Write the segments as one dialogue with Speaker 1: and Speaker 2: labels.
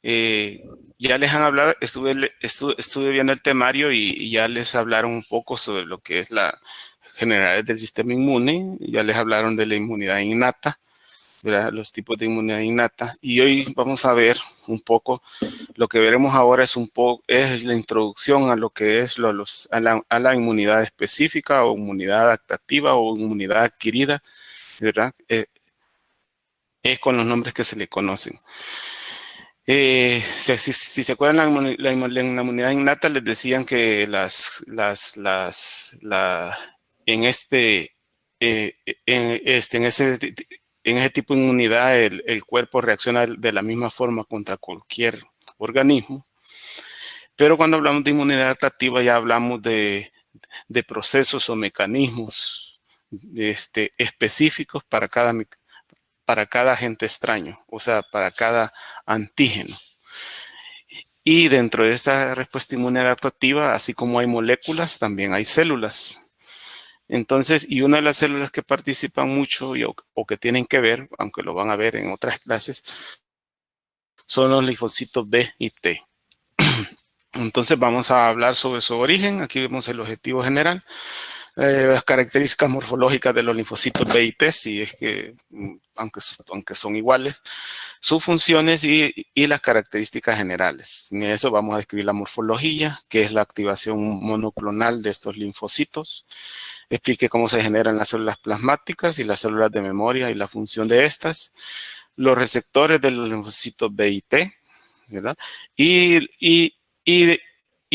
Speaker 1: eh, ya les han hablado, estuve viendo el temario y ya les hablaron un poco sobre lo que es la generalidad del sistema inmune, ya les hablaron de la inmunidad innata, ¿verdad? Los tipos de inmunidad innata, y hoy vamos a ver un poco, lo que veremos ahora es la introducción a lo que es a la inmunidad específica o inmunidad adaptativa o inmunidad adquirida, ¿verdad? Es con los nombres que se le conocen. Si se acuerdan, la inmunidad innata les decían que en ese tipo de inmunidad el cuerpo reacciona de la misma forma contra cualquier organismo. Pero cuando hablamos de inmunidad adaptativa ya hablamos de procesos o mecanismos específicos para cada agente extraño, o sea, para cada antígeno. Y dentro de esta respuesta inmune adaptativa, así como hay moléculas, también hay células. Entonces, y una de las células que participan mucho o que tienen que ver, aunque lo van a ver en otras clases, son los linfocitos B y T. Entonces vamos a hablar sobre su origen. Aquí vemos el objetivo general. Las características morfológicas de los linfocitos B y T, si es que, aunque son iguales, sus funciones y las características generales. En eso vamos a describir la morfología, que es la activación monoclonal de estos linfocitos. Explique cómo se generan las células plasmáticas y las células de memoria y la función de estas. Los receptores de los linfocitos B y T, ¿verdad? Y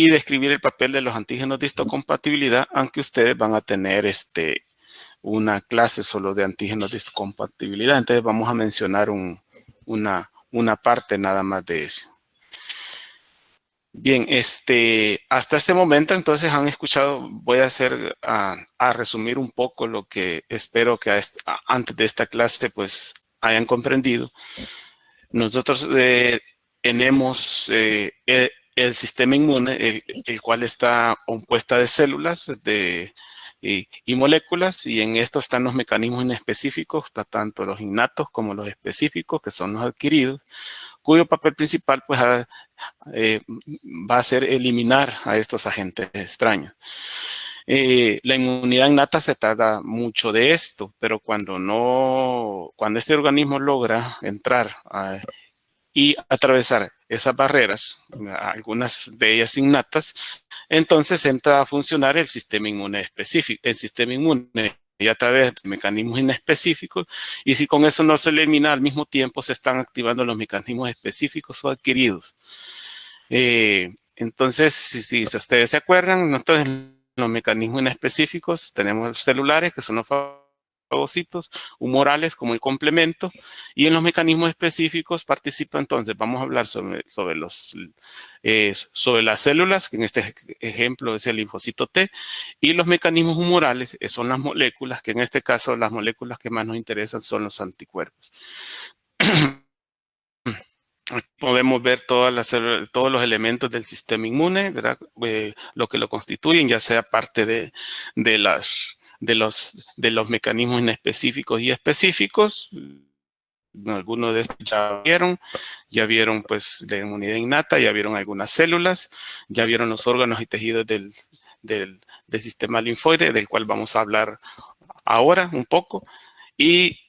Speaker 1: describir el papel de los antígenos de histocompatibilidad, aunque ustedes van a tener una clase solo de antígenos de histocompatibilidad. Entonces vamos a mencionar una parte nada más de eso. Bien, hasta este momento entonces han escuchado, voy a resumir un poco lo que espero que antes de esta clase pues hayan comprendido. Nosotros tenemos el sistema inmune, el cual está compuesta de células y moléculas, y en esto están los mecanismos inespecíficos, tanto los innatos como los específicos, que son los adquiridos, cuyo papel principal pues, va a ser eliminar a estos agentes extraños. La inmunidad innata se tarda mucho de esto, pero cuando este organismo logra entrar y atravesar esas barreras, algunas de ellas innatas, entonces entra a funcionar el sistema inmune específico, el sistema inmune y a través de mecanismos inespecíficos, y si con eso no se elimina, al mismo tiempo se están activando los mecanismos específicos o adquiridos. Entonces, si ustedes se acuerdan, nosotros en los mecanismos inespecíficos tenemos celulares, que son los fagocitos, humorales como el complemento, y en los mecanismos específicos participa entonces, vamos a hablar sobre las células, que en este ejemplo es el linfocito T, y los mecanismos humorales, que son las moléculas, que en este caso las moléculas que más nos interesan son los anticuerpos. Aquí podemos ver todos los elementos del sistema inmune, ¿verdad? Lo que lo constituyen, ya sea parte de los mecanismos inespecíficos y específicos. Algunos de estos ya vieron pues la inmunidad innata, ya vieron algunas células, ya vieron los órganos y tejidos del sistema linfoide, del cual vamos a hablar ahora un poco, y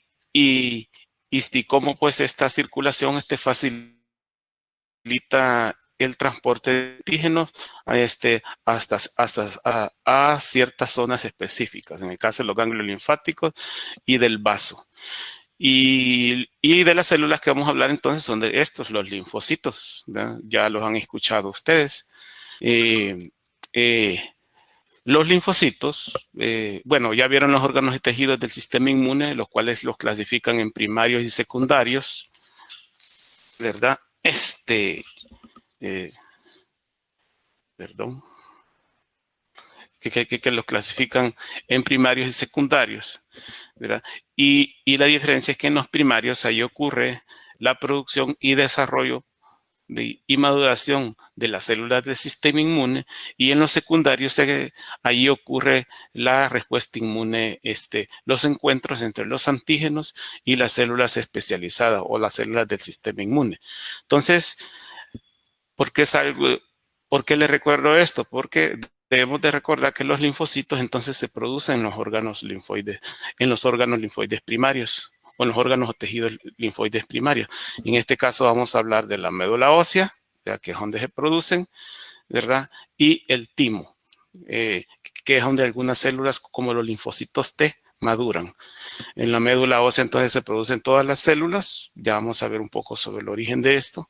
Speaker 1: cómo pues esta circulación facilita el transporte de antígenos a ciertas zonas específicas, en el caso de los ganglios linfáticos y del vaso. Y de las células que vamos a hablar entonces son de estos, los linfocitos, ¿verdad? Ya los han escuchado ustedes. Los linfocitos, bueno, ya vieron los órganos y tejidos del sistema inmune, los cuales los clasifican en primarios y secundarios, ¿verdad? Perdón, que los clasifican en primarios y secundarios, ¿verdad? Y la diferencia es que en los primarios ahí ocurre la producción y desarrollo y maduración de las células del sistema inmune, y en los secundarios ahí ocurre la respuesta inmune, los encuentros entre los antígenos y las células especializadas o las células del sistema inmune. Entonces, ¿por qué por qué le recuerdo esto? Porque debemos de recordar que los linfocitos entonces se producen en los órganos linfoides primarios o en los órganos o tejidos linfoides primarios. En este caso vamos a hablar de la médula ósea, ya que es donde se producen, ¿verdad? Y el timo, que es donde algunas células como los linfocitos T maduran. En la médula ósea entonces se producen todas las células. Ya vamos a ver un poco sobre el origen de esto.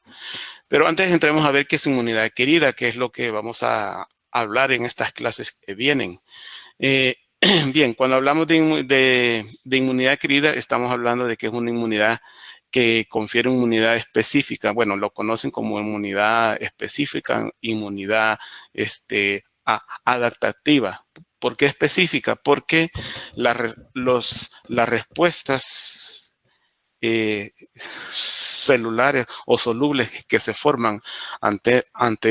Speaker 1: Pero antes entremos a ver qué es inmunidad adquirida, que es lo que vamos a hablar en estas clases que vienen. Bien, cuando hablamos de inmunidad adquirida, estamos hablando de que es una inmunidad que confiere inmunidad específica. Bueno, lo conocen como inmunidad específica, inmunidad adaptativa. ¿Por qué específica? Porque las respuestas celulares o solubles que se forman ante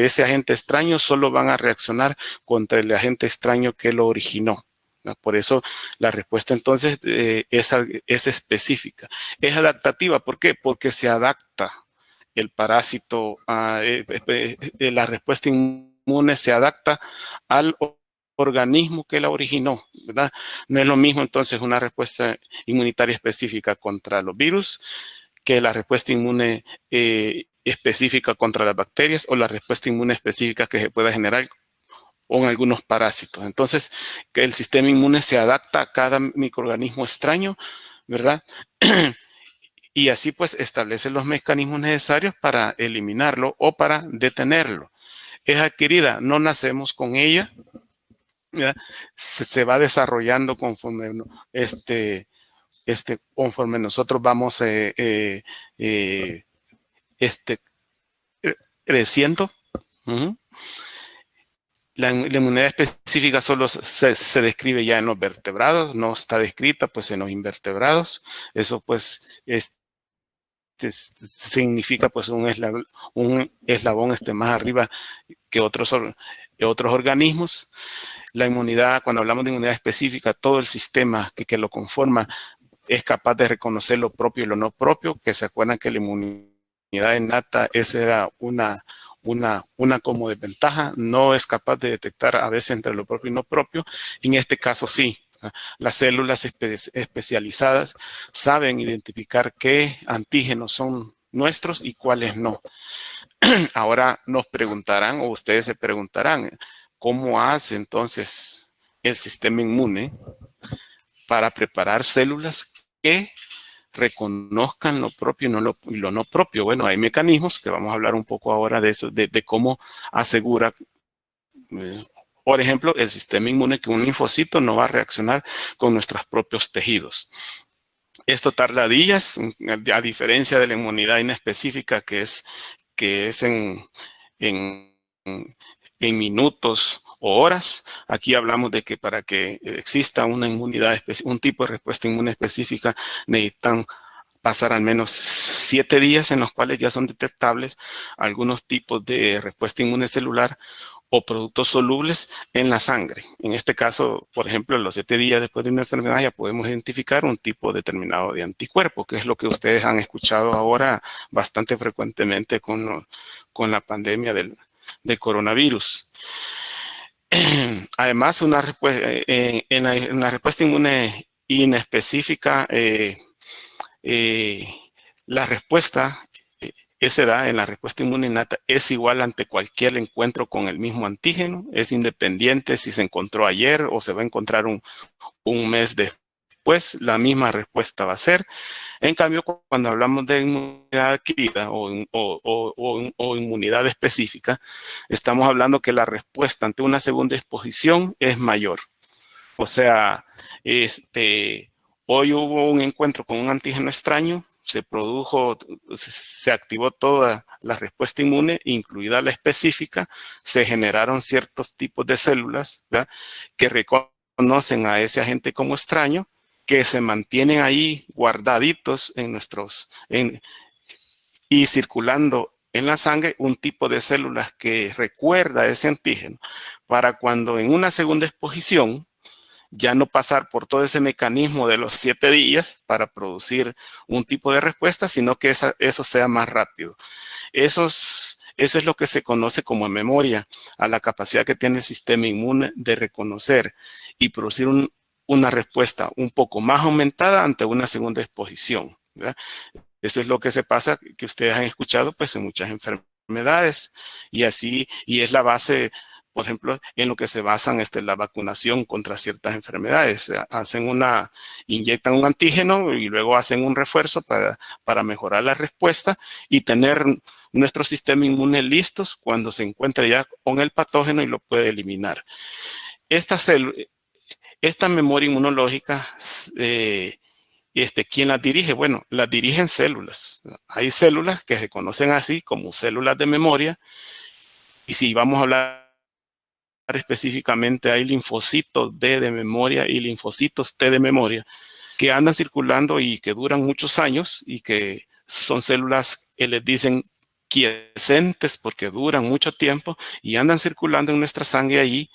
Speaker 1: ese agente extraño solo van a reaccionar contra el agente extraño que lo originó. Por eso la respuesta entonces es específica. Es adaptativa, ¿por qué? Porque se adapta el parásito, la respuesta inmune se adapta al organismo que la originó, ¿verdad? No es lo mismo entonces una respuesta inmunitaria específica contra los virus que la respuesta inmune específica contra las bacterias o la respuesta inmune específica que se pueda generar con algunos parásitos. Entonces, que el sistema inmune se adapta a cada microorganismo extraño, ¿verdad? Y así pues establece los mecanismos necesarios para eliminarlo o para detenerlo. Es adquirida, no nacemos con ella, ¿verdad? Se va desarrollando conforme conforme nosotros vamos creciendo. La inmunidad específica solo se describe ya en los vertebrados, no está descrita pues en los invertebrados. Eso pues significa pues un eslabón más arriba que otros organismos. La inmunidad, cuando hablamos de inmunidad específica, todo el sistema que lo conforma es capaz de reconocer lo propio y lo no propio, que se acuerdan que la inmunidad innata, esa era una como desventaja, no es capaz de detectar a veces entre lo propio y no propio. En este caso sí, las células especializadas saben identificar qué antígenos son nuestros y cuáles no. Ahora nos preguntarán, o ustedes se preguntarán, ¿cómo hace entonces el sistema inmune para preparar células que reconozcan lo propio y lo no propio? Bueno, hay mecanismos que vamos a hablar un poco ahora de eso, de cómo asegura, por ejemplo, el sistema inmune que un linfocito no va a reaccionar con nuestros propios tejidos. Esto tarda días, a diferencia de la inmunidad inespecífica que es en minutos o horas. Aquí hablamos de que para que exista una inmunidad, un tipo de respuesta inmune específica, necesitan pasar al menos 7 días en los cuales ya son detectables algunos tipos de respuesta inmune celular o productos solubles en la sangre. En este caso, por ejemplo, en los 7 días después de una enfermedad ya podemos identificar un tipo determinado de anticuerpo, que es lo que ustedes han escuchado ahora bastante frecuentemente con la pandemia del coronavirus. Además, en la respuesta inmune inespecífica, la respuesta se da en la respuesta inmune innata, es igual ante cualquier encuentro con el mismo antígeno, es independiente si se encontró ayer o se va a encontrar un mes después, la misma respuesta va a ser. En cambio, cuando hablamos de inmunidad adquirida o inmunidad específica, estamos hablando que la respuesta ante una segunda exposición es mayor. O sea, hoy hubo un encuentro con un antígeno extraño, se activó toda la respuesta inmune, incluida la específica, se generaron ciertos tipos de células, ¿verdad?, que reconocen a ese agente como extraño, que se mantienen ahí guardaditos y circulando en la sangre un tipo de células que recuerda ese antígeno para cuando en una segunda exposición ya no pasar por todo ese mecanismo de los 7 días para producir un tipo de respuesta, sino que eso sea más rápido. Eso es lo que se conoce como memoria, a la capacidad que tiene el sistema inmune de reconocer y producir una respuesta un poco más aumentada ante una segunda exposición, ¿verdad? Eso es lo que se pasa, que ustedes han escuchado pues en muchas enfermedades y así, y es la base, por ejemplo, en lo que se basan la vacunación contra ciertas enfermedades. Inyectan un antígeno y luego hacen un refuerzo para mejorar la respuesta y tener nuestro sistema inmune listos cuando se encuentre ya con el patógeno y lo puede eliminar. Esta, esta memoria inmunológica, ¿quién las dirige? Bueno, las dirigen células. Hay células que se conocen así como células de memoria. Y si vamos a hablar específicamente, hay linfocitos D de memoria y linfocitos T de memoria que andan circulando y que duran muchos años y que son células que les dicen quiescentes porque duran mucho tiempo y andan circulando en nuestra sangre ahí,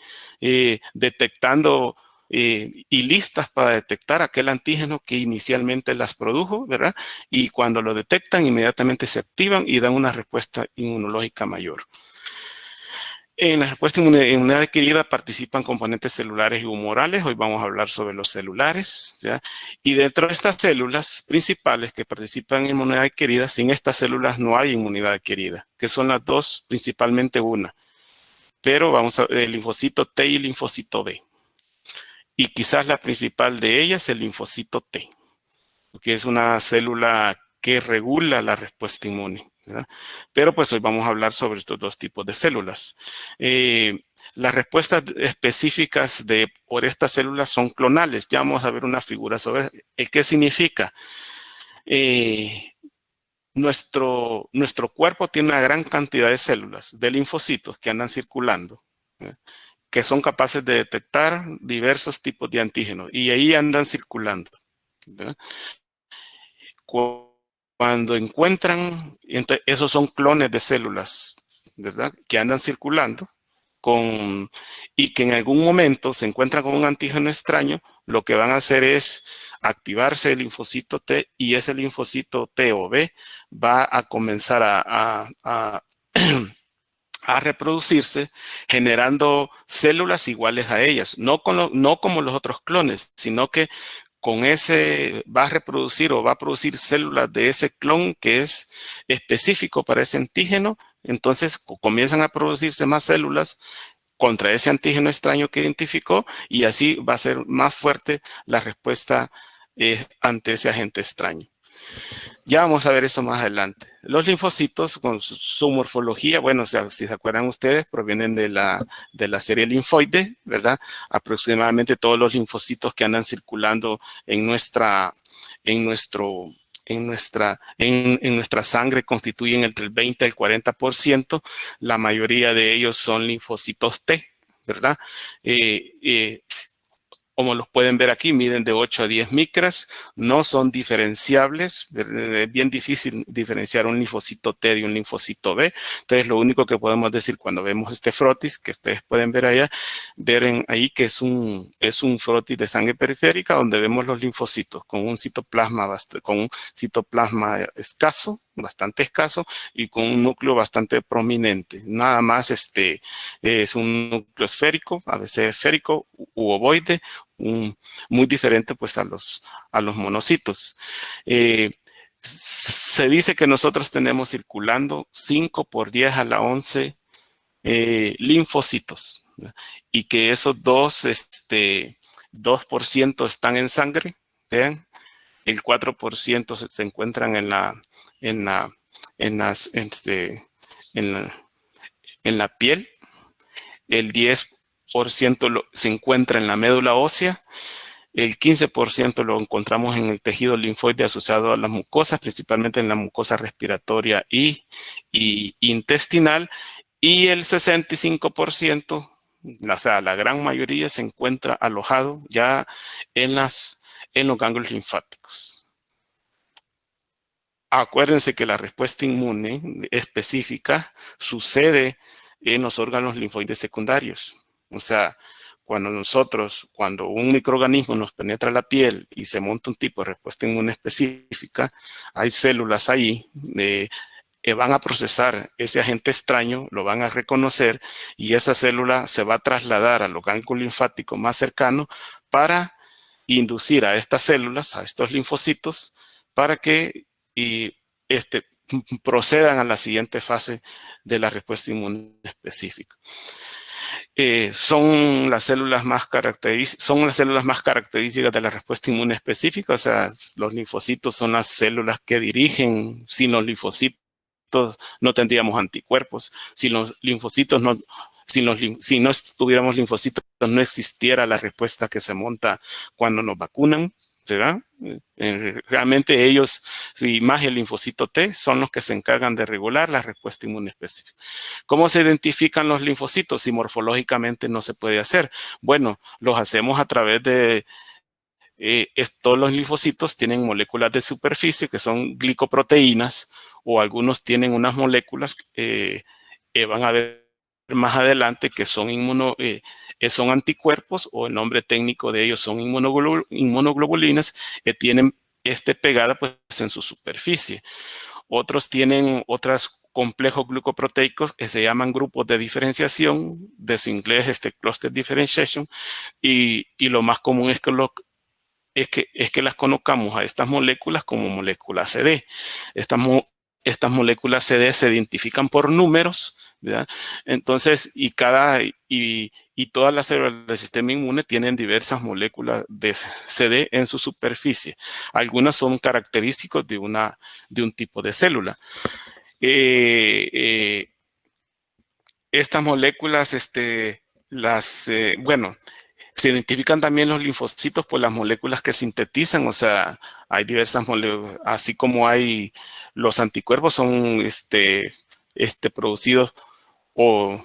Speaker 1: detectando y listas para detectar aquel antígeno que inicialmente las produjo, ¿verdad? Y cuando lo detectan, inmediatamente se activan y dan una respuesta inmunológica mayor. En la respuesta inmunidad adquirida participan componentes celulares y humorales. Hoy vamos a hablar sobre los celulares, ¿ya? Y dentro de estas células principales que participan en inmunidad adquirida, sin estas células no hay inmunidad adquirida, que son las dos, principalmente una. Pero vamos a ver el linfocito T y el linfocito B. Y quizás la principal de ellas, el linfocito T, que es una célula que regula la respuesta inmune, ¿verdad? Pero pues hoy vamos a hablar sobre estos dos tipos de células. Las respuestas específicas por estas células son clonales. Ya vamos a ver una figura sobre qué significa. Nuestro cuerpo tiene una gran cantidad de células, de linfocitos que andan circulando, ¿verdad? Que son capaces de detectar diversos tipos de antígenos y ahí andan circulando, ¿verdad? Cuando encuentran, esos son clones de células, ¿verdad? Que andan circulando y que en algún momento se encuentran con un antígeno extraño, lo que van a hacer es activarse el linfocito T y ese linfocito T o B va a comenzar a reproducirse generando células iguales a ellas, no como los otros clones, sino que con ese va a reproducir o va a producir células de ese clon que es específico para ese antígeno. Entonces comienzan a producirse más células contra ese antígeno extraño que identificó y así va a ser más fuerte la respuesta ante ese agente extraño. Ya vamos a ver eso más adelante. Los linfocitos con su morfología, bueno, o sea, si se acuerdan ustedes, provienen de la serie linfoide, ¿verdad? Aproximadamente todos los linfocitos que andan circulando en nuestra sangre constituyen entre el 20 al 40%. La mayoría de ellos son linfocitos T, ¿verdad? Como los pueden ver aquí, miden de 8 a 10 micras, no son diferenciables, es bien difícil diferenciar un linfocito T de un linfocito B, entonces lo único que podemos decir cuando vemos este frotis, que ustedes pueden ver allá, ahí que es un frotis de sangre periférica donde vemos los linfocitos con un citoplasma escaso, bastante escaso, y con un núcleo bastante prominente. Nada más es un núcleo esférico, a veces esférico u ovoide, muy diferente pues a los monocitos. Se dice que nosotros tenemos circulando 5 por 10 a la 11 linfocitos, ¿verdad? Y que esos 2% están en sangre, vean, el 4% se encuentran en la piel, el 10% se encuentra en la médula ósea, el 15% lo encontramos en el tejido linfoide asociado a las mucosas, principalmente en la mucosa respiratoria y intestinal, y el 65%, o sea, la gran mayoría se encuentra alojado ya en los ganglios linfáticos. acuérdense que la respuesta inmune específica sucede en los órganos linfoides secundarios. O sea, cuando un microorganismo nos penetra la piel y se monta un tipo de respuesta inmune específica, hay células ahí que van a procesar ese agente extraño, lo van a reconocer y esa célula se va a trasladar al ganglio linfático más cercano para inducir a estas células, a estos linfocitos, para que procedan a la siguiente fase de la respuesta inmune específica. Son las células más características de la respuesta inmune específica. O sea, los linfocitos son las células que dirigen. Sin los linfocitos no tendríamos anticuerpos. Si los linfocitos no, si no tuviéramos linfocitos, no existiera la respuesta que se monta cuando nos vacunan, ¿verdad? Realmente ellos, y más el linfocito T, son los que se encargan de regular la respuesta inmune específica. ¿Cómo se identifican los linfocitos si morfológicamente no se puede hacer? Bueno, los hacemos a través de todos los linfocitos tienen moléculas de superficie que son glicoproteínas, o algunos tienen unas moléculas van a ver más adelante que son son anticuerpos, o el nombre técnico de ellos son inmunoglobulinas, que tienen pegada pues en su superficie. Otros tienen otros complejos glucoproteicos que se llaman grupos de diferenciación, de su inglés cluster differentiation, y lo más común es que las conozcamos a estas moléculas como moléculas CD. Estas moléculas CD se identifican por números, ¿verdad? Entonces, y todas las células del sistema inmune tienen diversas moléculas de CD en su superficie. Algunas son característicos de un tipo de célula. Estas moléculas, bueno, se identifican también los linfocitos por las moléculas que sintetizan. O sea, hay diversas moléculas, así como hay los anticuerpos son producidos o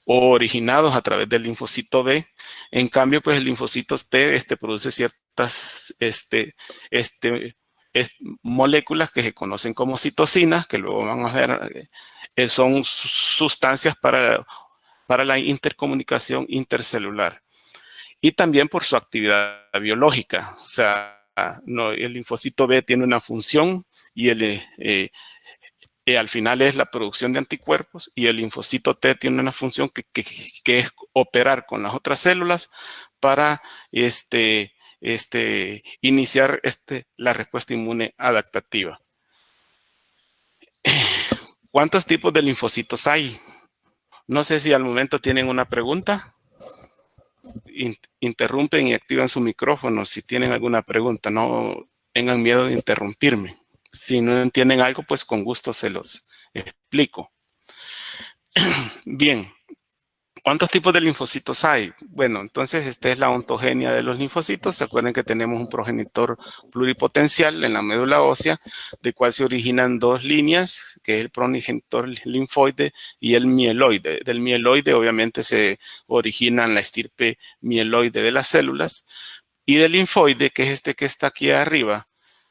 Speaker 1: originados a través del linfocito B. En cambio, pues el linfocito T produce ciertas moléculas que se conocen como citocinas, que luego vamos a ver, son sustancias para la intercomunicación intercelular. Y también por su actividad biológica. O sea, el linfocito B tiene una función y al final es la producción de anticuerpos, y el linfocito T tiene una función que es operar con las otras células para iniciar la respuesta inmune adaptativa. ¿Cuántos tipos de linfocitos hay? No sé si al momento tienen una pregunta. Interrumpen y activan su micrófono si tienen alguna pregunta. No tengan miedo de interrumpirme. Si no entienden algo, pues con gusto se los explico. Bien. ¿Cuántos tipos de linfocitos hay? Bueno, entonces esta es la ontogenia de los linfocitos. Se acuerdan que tenemos un progenitor pluripotencial en la médula ósea, de cual se originan dos líneas, que es el progenitor linfoide y el mieloide. Del mieloide obviamente se origina la estirpe mieloide de las células, y del linfoide, que es este que está aquí arriba,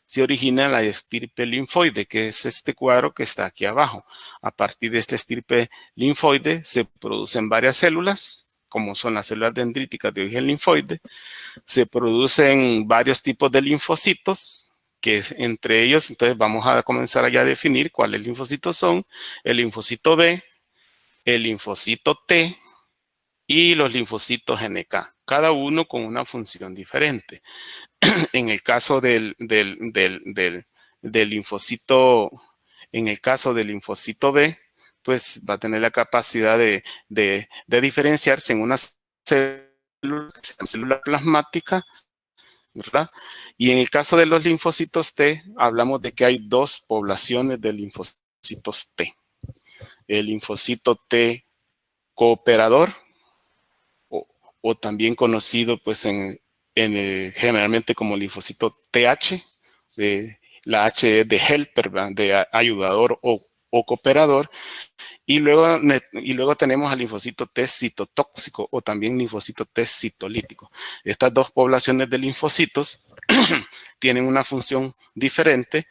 Speaker 1: se origina la estirpe linfoide, que es este cuadro que está aquí abajo. A partir de esta estirpe linfoide se producen varias células, como son las células dendríticas de origen linfoide. Se producen varios tipos de linfocitos, que entre ellos, entonces vamos a comenzar ya a definir cuáles linfocitos son: el linfocito B, el linfocito T y los linfocitos NK, cada uno con una función diferente. En el caso del linfocito, B, pues va a tener la capacidad de diferenciarse en una célula plasmática, ¿verdad? Y en el caso de los linfocitos T, hablamos de que hay dos poblaciones de linfocitos T. El linfocito T cooperador, o también conocido pues generalmente como linfocito TH, la H de helper, ¿verdad? De ayudador o cooperador, y luego tenemos al linfocito T citotóxico, o también linfocito T citolítico. Estas dos poblaciones de linfocitos tienen una función diferente,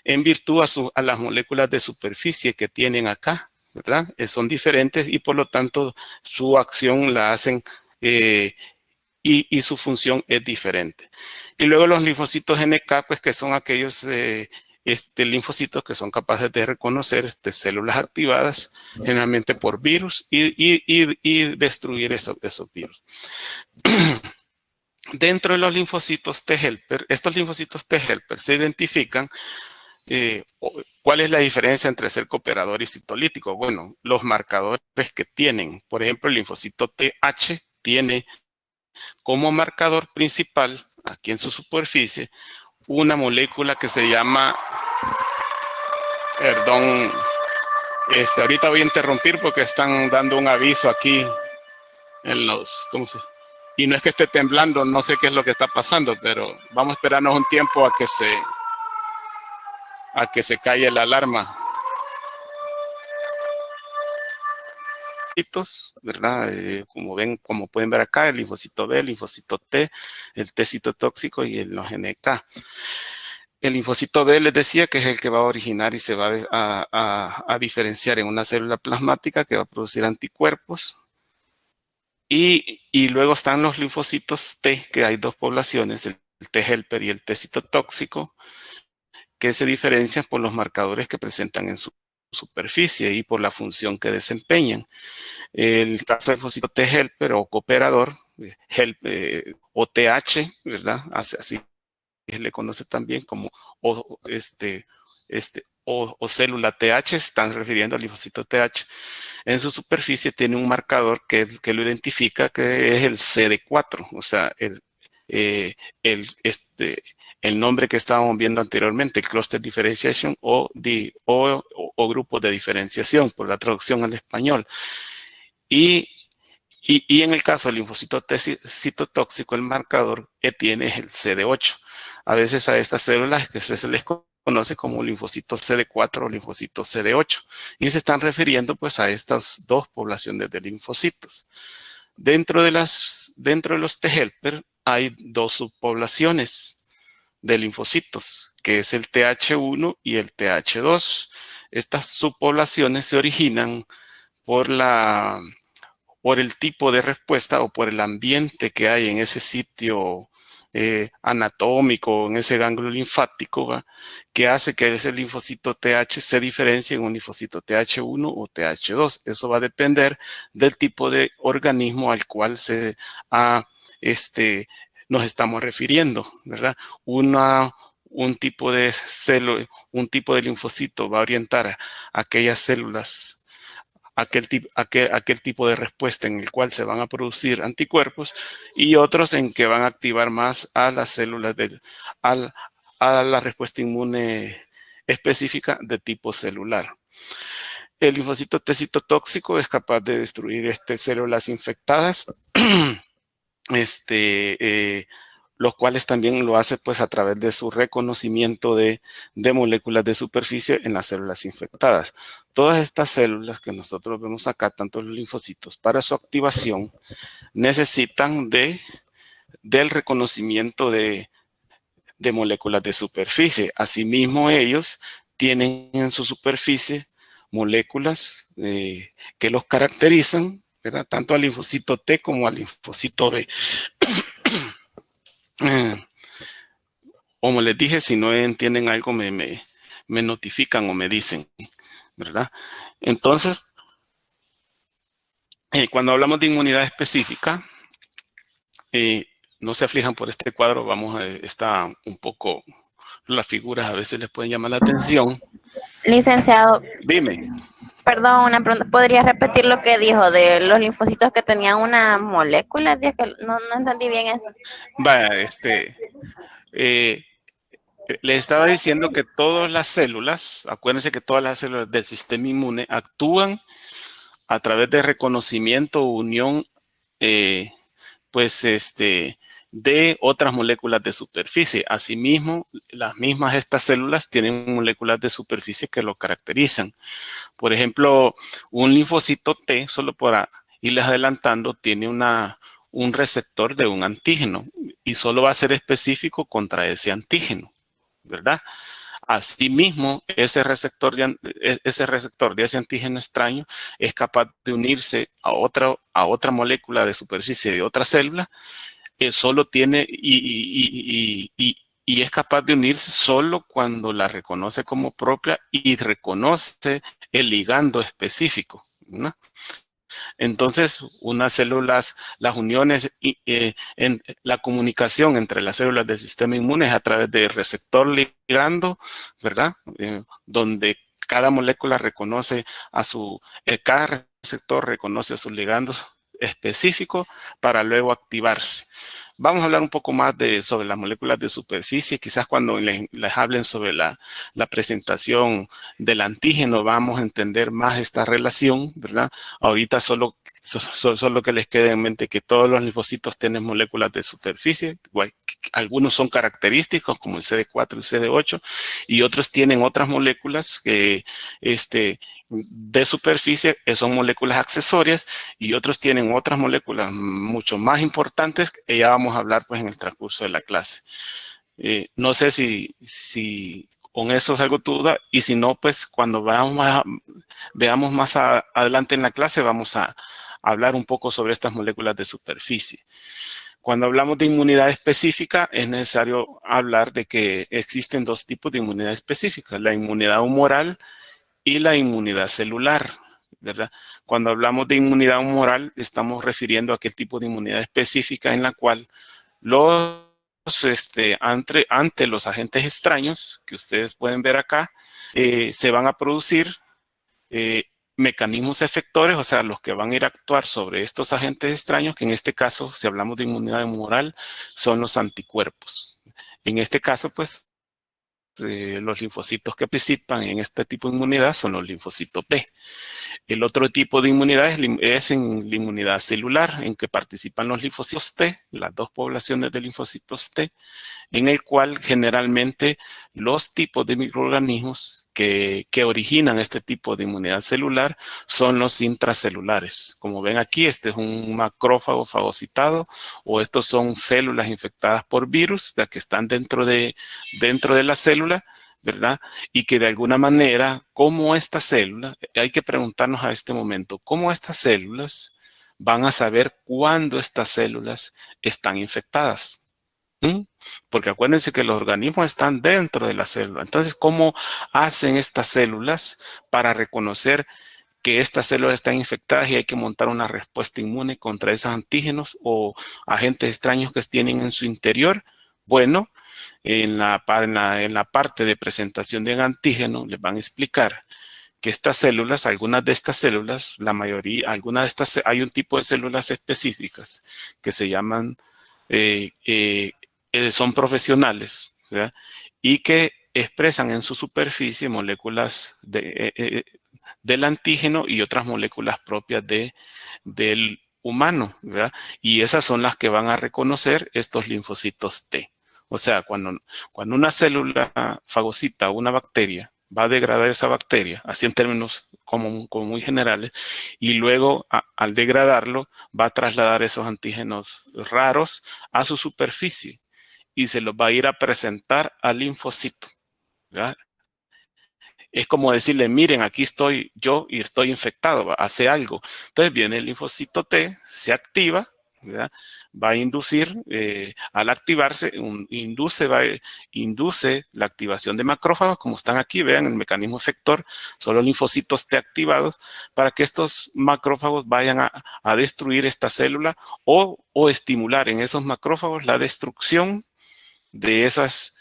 Speaker 1: en virtud a las moléculas de superficie que tienen acá, ¿verdad? Son diferentes y por lo tanto su acción la hacen y su función es diferente. Y luego los linfocitos NK, pues que son aquellos linfocitos que son capaces de reconocer células activadas, generalmente por virus, y destruir esos virus. Dentro de los linfocitos T helper, estos linfocitos T helper se identifican. ¿Cuál es la diferencia entre ser cooperador y citolítico? Bueno, los marcadores que tienen. Por ejemplo, el linfocito TH tiene como marcador principal, aquí en su superficie, una molécula que se llama, perdón, ahorita voy a interrumpir porque están dando un aviso aquí en los, y no es que esté temblando, no sé qué es lo que está pasando, pero vamos a esperarnos un tiempo a que se calle la alarma. ¿Verdad? Como pueden ver acá, el linfocito B, el linfocito T, el T citotóxico y los NK. El linfocito B les decía que es el que va a originar y se va a diferenciar en una célula plasmática que va a producir anticuerpos. Y luego están los linfocitos T, que hay dos poblaciones, el T helper y el T citotóxico, que se diferencian por los marcadores que presentan en su superficie y por la función que desempeñan. El caso del linfocito T helper o cooperador, o TH, ¿verdad? Así se le conoce también como o célula TH, están refiriendo al linfocito TH. En su superficie tiene un marcador que lo identifica, que es el CD4, o sea, el nombre que estábamos viendo anteriormente, el cluster differentiation o grupo de diferenciación, por la traducción al español. Y en el caso del linfocito T citotóxico, el marcador que tiene es el CD8. A veces a estas células que se les conoce como linfocito CD4 o linfocito CD8. Y se están refiriendo pues a estas dos poblaciones de linfocitos. Dentro de los T helper hay dos subpoblaciones de linfocitos, que es el TH1 y el TH2. Estas subpoblaciones se originan por el tipo de respuesta o por el ambiente que hay en ese sitio anatómico, en ese ganglio linfático, ¿va? Que hace que ese linfocito TH se diferencie en un linfocito TH1 o TH2. Eso va a depender del tipo de organismo al cual nos estamos refiriendo, ¿verdad? Un tipo de célula, un tipo de linfocito va a orientar a aquellas células, aquel tipo de respuesta en el cual se van a producir anticuerpos, y otros en que van a activar más a las células, a la respuesta inmune específica de tipo celular. El linfocito T citotóxico es capaz de destruir células infectadas, los cuales también lo hace pues a través de su reconocimiento de moléculas de superficie en las células infectadas. Todas estas células que nosotros vemos acá, tanto los linfocitos, para su activación necesitan del reconocimiento de moléculas de superficie. Asimismo, ellos tienen en su superficie moléculas que los caracterizan, ¿verdad? Tanto al linfocito T como al linfocito B. Como les dije, si no entienden algo, me notifican o me dicen, ¿verdad? Entonces, cuando hablamos de inmunidad específica, no se aflijan por este cuadro, está un poco, las figuras a veces les pueden llamar la atención.
Speaker 2: Licenciado.
Speaker 1: Dime.
Speaker 2: Perdón, una pregunta. ¿Podría repetir lo que dijo de los linfocitos que tenían una molécula? No entendí bien eso.
Speaker 1: Vaya, le estaba diciendo que todas las células, acuérdense que todas las células del sistema inmune actúan a través de reconocimiento o unión, de otras moléculas de superficie. Asimismo, estas células tienen moléculas de superficie que lo caracterizan. Por ejemplo, un linfocito T, solo por irles adelantando, tiene un receptor de un antígeno y solo va a ser específico contra ese antígeno, ¿verdad? Asimismo, ese receptor de ese antígeno extraño es capaz de unirse a otra molécula de superficie de otra célula, solo tiene y es capaz de unirse solo cuando la reconoce como propia y reconoce el ligando específico, ¿no? Entonces, unas células, las uniones, en la comunicación entre las células del sistema inmune es a través de receptor ligando, ¿verdad? Donde cada molécula reconoce cada receptor reconoce a sus ligandos específicos para luego activarse. Vamos a hablar un poco más sobre las moléculas de superficie. Quizás cuando les hablen sobre la presentación del antígeno vamos a entender más esta relación, ¿verdad? Ahorita solo que les quede en mente que todos los linfocitos tienen moléculas de superficie. Igual, algunos son característicos como el CD4 y el CD8 y otros tienen otras moléculas de superficie, que son moléculas accesorias, y otros tienen otras moléculas mucho más importantes que ya vamos a hablar pues en el transcurso de la clase. No sé si con eso es algo tu duda, y si no, pues cuando veamos más adelante en la clase vamos a hablar un poco sobre estas moléculas de superficie. Cuando hablamos de inmunidad específica, es necesario hablar de que existen dos tipos de inmunidad específica, la inmunidad humoral y la inmunidad celular, ¿verdad? Cuando hablamos de inmunidad humoral, estamos refiriendo a aquel tipo de inmunidad específica en la cual ante los agentes extraños, que ustedes pueden ver acá, se van a producir mecanismos efectores, o sea, los que van a ir a actuar sobre estos agentes extraños, que en este caso, si hablamos de inmunidad humoral, son los anticuerpos. En este caso, pues, los linfocitos que participan en este tipo de inmunidad son los linfocitos B. El otro tipo de inmunidad es en la inmunidad celular, en que participan los linfocitos T, las dos poblaciones de linfocitos T, en el cual generalmente los tipos de microorganismos que originan este tipo de inmunidad celular son los intracelulares. Como ven aquí, este es un macrófago fagocitado, o estos son células infectadas por virus, que están dentro de la célula, ¿verdad? Y que de alguna manera, ¿cómo estas células, hay que preguntarnos a este momento, cómo estas células van a saber cuándo estas células están infectadas? Porque acuérdense que los organismos están dentro de la célula. Entonces, ¿cómo hacen estas células para reconocer que estas células están infectadas y hay que montar una respuesta inmune contra esos antígenos o agentes extraños que tienen en su interior? Bueno, en la parte de presentación de un antígeno les van a explicar que estas células, algunas de estas células, la mayoría, hay un tipo de células específicas que se llaman son profesionales, ¿verdad? Y que expresan en su superficie moléculas del antígeno y otras moléculas propias del humano, ¿verdad? Y esas son las que van a reconocer estos linfocitos T. O sea, cuando una célula fagocita una bacteria, va a degradar esa bacteria, así en términos como muy generales, y luego al degradarlo va a trasladar esos antígenos raros a su superficie y se los va a ir a presentar al linfocito, ¿verdad? Es como decirle, miren, aquí estoy yo y estoy infectado, hace algo. Entonces viene el linfocito T, se activa, ¿verdad? Va a inducir, al activarse, induce la activación de macrófagos, como están aquí, vean el mecanismo efector, son los linfocitos T activados, para que estos macrófagos vayan a destruir esta célula o estimular en esos macrófagos la destrucción de esas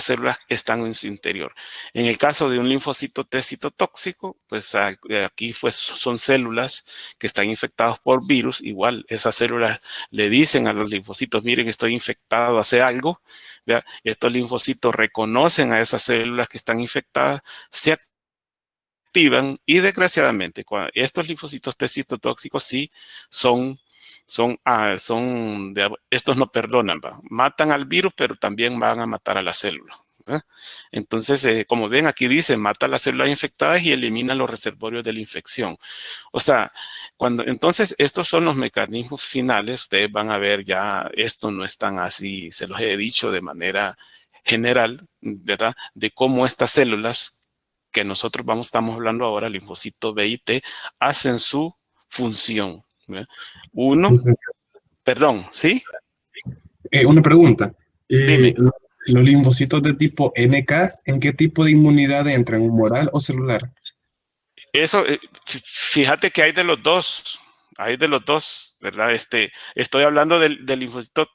Speaker 1: células que están en su interior. En el caso de un linfocito T citotóxico, pues aquí pues, son células que están infectadas por virus. Igual esas células le dicen a los linfocitos, miren, estoy infectado, hace algo. ¿Verdad? Estos linfocitos reconocen a esas células que están infectadas, se activan y desgraciadamente estos linfocitos T citotóxicos sí estos no perdonan, ¿va? Matan al virus, pero también van a matar a la célula, ¿verdad? Entonces, como ven, aquí dice, mata a las células infectadas y elimina los reservorios de la infección. O sea, entonces, estos son los mecanismos finales. Ustedes van a ver ya, esto no es tan así, se los he dicho de manera general, ¿verdad? De cómo estas células que nosotros estamos hablando ahora, linfocito B y T, hacen su función, ¿verdad? Perdón, ¿sí?
Speaker 3: Una pregunta.
Speaker 1: Dime.
Speaker 3: ¿Los linfocitos de tipo NK, en qué tipo de inmunidad entran? ¿Humoral o celular?
Speaker 1: Eso, fíjate que hay de los dos, ¿verdad? Estoy hablando del linfocito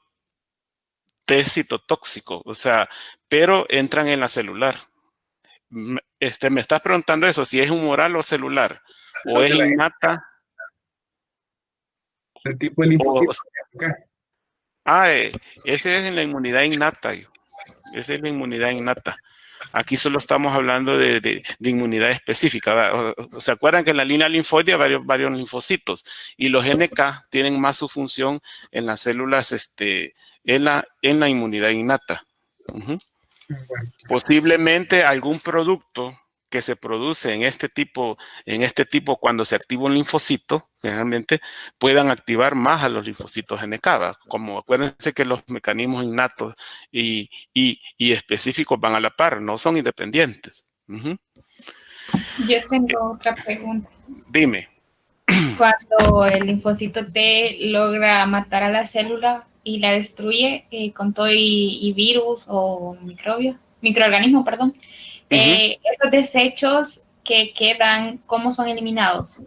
Speaker 1: T citotóxico, o sea, pero entran en la celular. Me estás preguntando eso, si es humoral o celular, o es innata,
Speaker 3: El tipo de
Speaker 1: o,
Speaker 3: linfocito NK.
Speaker 1: ese es en la inmunidad innata, esa es la inmunidad innata. Aquí solo estamos hablando de inmunidad específica. ¿Se acuerdan que en la línea linfoide hay varios linfocitos? Y los NK tienen más su función en las células, en la inmunidad innata. Uh-huh. Posiblemente algún producto que se produce en este tipo cuando se activa un linfocito, generalmente puedan activar más a los linfocitos NK. Como acuérdense que los mecanismos innatos y específicos van a la par, no son independientes. Uh-huh.
Speaker 4: Yo tengo otra pregunta.
Speaker 1: Dime.
Speaker 4: Cuando el linfocito T logra matar a la célula y la destruye con todo y virus o microorganismo, perdón, esos desechos que quedan, ¿cómo son eliminados?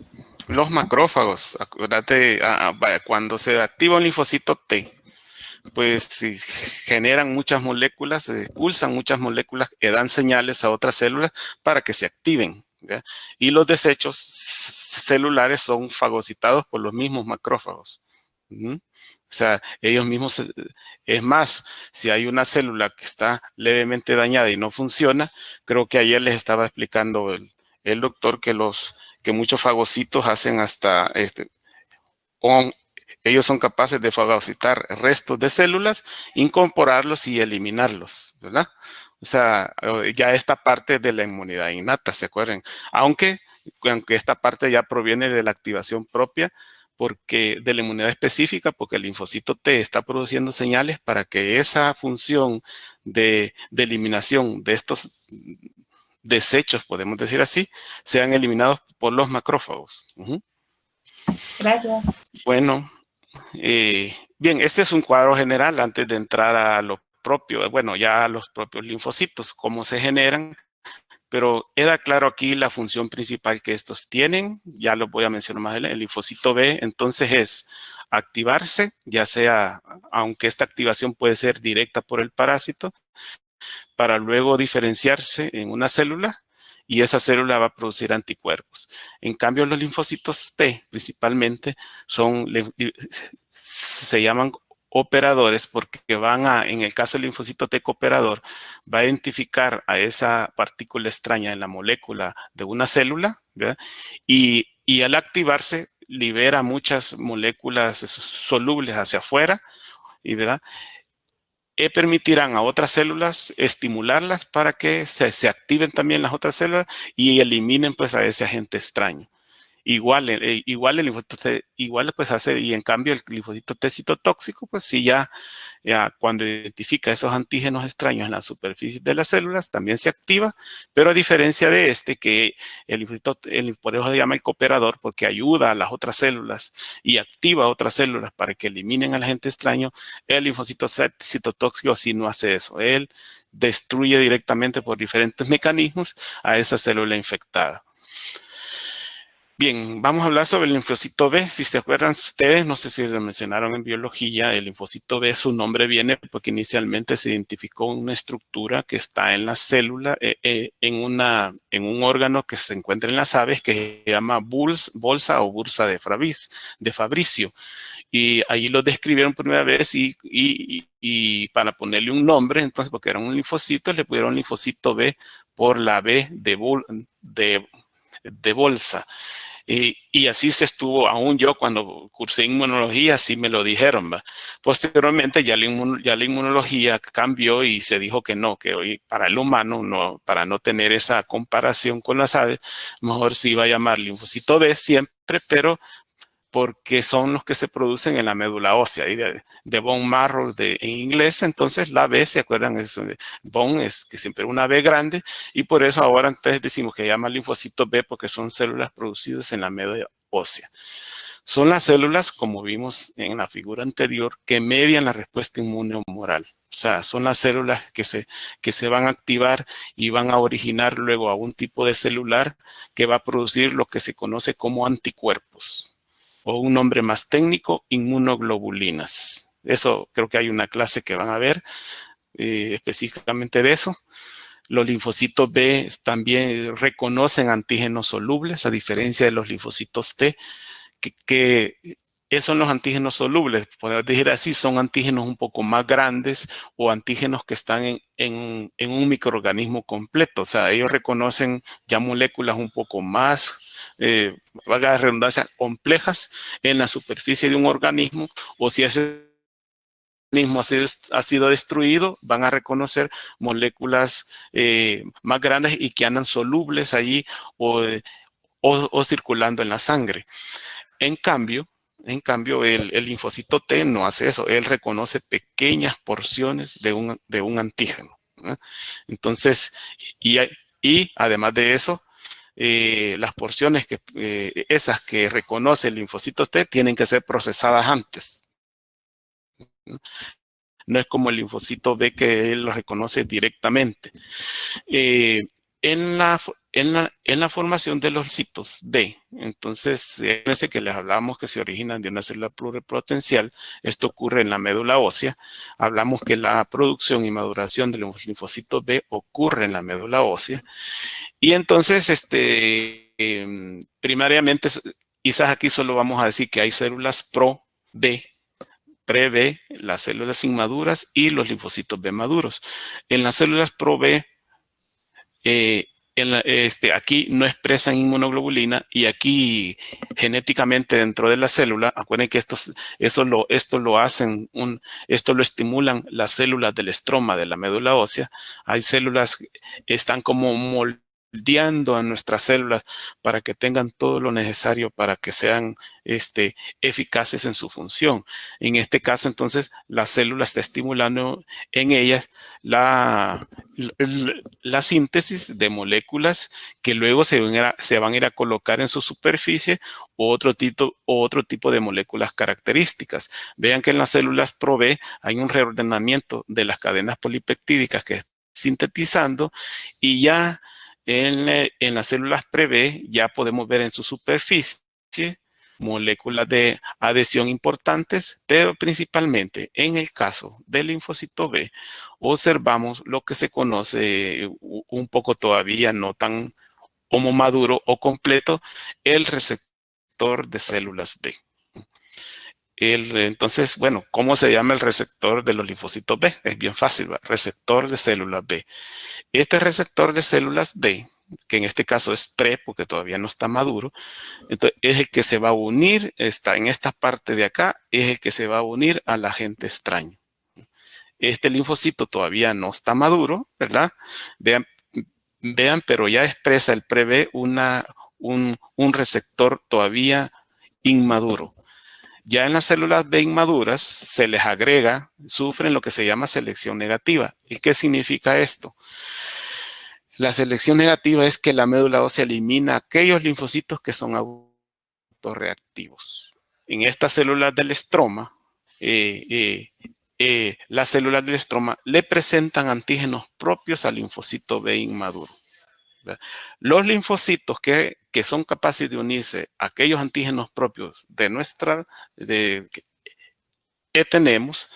Speaker 1: Los macrófagos, acuérdate, cuando se activa un linfocito T, pues si generan muchas moléculas, se expulsan muchas moléculas que dan señales a otras células para que se activen, ¿ya? Y los desechos celulares son fagocitados por los mismos macrófagos. O sea, ellos mismos, es más, si hay una célula que está levemente dañada y no funciona, creo que ayer les estaba explicando el doctor que muchos fagocitos hacen hasta, ellos son capaces de fagocitar restos de células, incorporarlos y eliminarlos, ¿verdad? O sea, ya esta parte de la inmunidad innata, ¿se acuerdan? Aunque esta parte ya proviene de la activación propia, porque de la inmunidad específica, porque el linfocito T está produciendo señales para que esa función de eliminación de estos desechos, podemos decir así, sean eliminados por los macrófagos. Uh-huh.
Speaker 4: Gracias.
Speaker 1: Bueno, bien, este es un cuadro general antes de entrar a lo propio, bueno, ya a los propios linfocitos, cómo se generan, pero queda claro aquí la función principal que estos tienen, ya lo voy a mencionar más adelante. El linfocito B, entonces, es activarse, ya sea, aunque esta activación puede ser directa por el parásito, para luego diferenciarse en una célula y esa célula va a producir anticuerpos. En cambio, los linfocitos T, principalmente, se llaman operadores porque en el caso del linfocito T cooperador, va a identificar a esa partícula extraña en la molécula de una célula, ¿verdad? Y al activarse libera muchas moléculas solubles hacia afuera, ¿verdad? Permitirán a otras células estimularlas para que se activen también las otras células y eliminen pues a ese agente extraño. Igual el linfocito T, igual pues hace, y en cambio el linfocito T citotóxico, pues sí ya cuando identifica esos antígenos extraños en la superficie de las células, también se activa, pero a diferencia de que el linfocito, por eso se llama el cooperador, porque ayuda a las otras células y activa a otras células para que eliminen al agente extraño, el linfocito citotóxico sí no hace eso. Él destruye directamente por diferentes mecanismos a esa célula infectada. Bien, vamos a hablar sobre el linfocito B. Si se acuerdan ustedes, no sé si lo mencionaron en biología, el linfocito B, su nombre viene porque inicialmente se identificó una estructura que está en la célula, en un órgano que se encuentra en las aves que se llama bolsa o bursa de Fabricio. Y ahí lo describieron por primera vez y para ponerle un nombre, entonces porque era un linfocito, le pusieron linfocito B por la B de bolsa. Y así se estuvo, aún yo cuando cursé inmunología, así me lo dijeron, ¿va? Posteriormente ya la inmunología cambió y se dijo que no, que hoy para el humano, no, para no tener esa comparación con las aves, mejor se iba a llamar linfocito B siempre, pero porque son los que se producen en la médula ósea, y de bone marrow en inglés. Entonces la B, ¿se acuerdan? Bone es que siempre una B grande, y por eso ahora entonces decimos que se llama linfocitos B porque son células producidas en la médula ósea. Son las células, como vimos en la figura anterior, que median la respuesta inmune humoral. O sea, son las células que se van a activar y van a originar luego a un tipo de celular que va a producir lo que se conoce como anticuerpos, o un nombre más técnico, inmunoglobulinas. Eso creo que hay una clase que van a ver específicamente de eso. Los linfocitos B también reconocen antígenos solubles, a diferencia de los linfocitos T, que esos son los antígenos solubles. Podemos decir así, son antígenos un poco más grandes o antígenos que están en un microorganismo completo. O sea, ellos reconocen ya moléculas un poco más, valga la redundancia, complejas en la superficie de un organismo, o si ese organismo ha sido destruido, van a reconocer moléculas más grandes y que andan solubles allí o circulando en la sangre. En cambio, el linfocito T no hace eso. Él reconoce pequeñas porciones de un antígeno, ¿no? Entonces, y además de eso, las porciones esas que reconoce el linfocito T tienen que ser procesadas antes. No es como el linfocito B que él lo reconoce directamente. En la formación de los citos B, entonces, fíjense que les hablábamos que se originan de una célula pluripotencial. Esto ocurre en la médula ósea. Hablamos que la producción y maduración de los linfocitos B ocurre en la médula ósea. Y entonces, primariamente, quizás aquí solo vamos a decir que hay células pro-B, pre-B, las células inmaduras y los linfocitos B maduros. En las células pro-B, aquí no expresan inmunoglobulina, y aquí genéticamente dentro de la célula, acuérdense que esto lo estimulan las células del estroma de la médula ósea. Hay células que están como moldeando a nuestras células para que tengan todo lo necesario para que sean eficaces en su función. En este caso, entonces, la célula está estimulando en ellas la síntesis de moléculas que luego se van a ir a colocar en su superficie, o otro tipo de moléculas características. Vean que en las células pro-B hay un reordenamiento de las cadenas polipeptídicas que está sintetizando, y ya en las células pre-B ya podemos ver en su superficie moléculas de adhesión importantes, pero principalmente en el caso del linfocito B observamos lo que se conoce un poco todavía no tan como maduro o completo, el receptor de células B. Entonces, bueno, ¿cómo se llama el receptor de los linfocitos B? Es bien fácil, ¿va? Receptor de células B. Este receptor de células B, que en este caso es pre, porque todavía no está maduro, entonces es el que se va a unir, está en esta parte de acá, es el que se va a unir al agente extraño. Este linfocito todavía no está maduro, ¿verdad? Vean, pero ya expresa el pre-B un receptor todavía inmaduro. Ya en las células B inmaduras se les agrega, sufren lo que se llama selección negativa. ¿Y qué significa esto? La selección negativa es que la médula ósea elimina aquellos linfocitos que son autorreactivos. En estas células del estroma, las células del estroma le presentan antígenos propios al linfocito B inmaduro. Los linfocitos que son capaces de unirse a aquellos antígenos propios que tenemos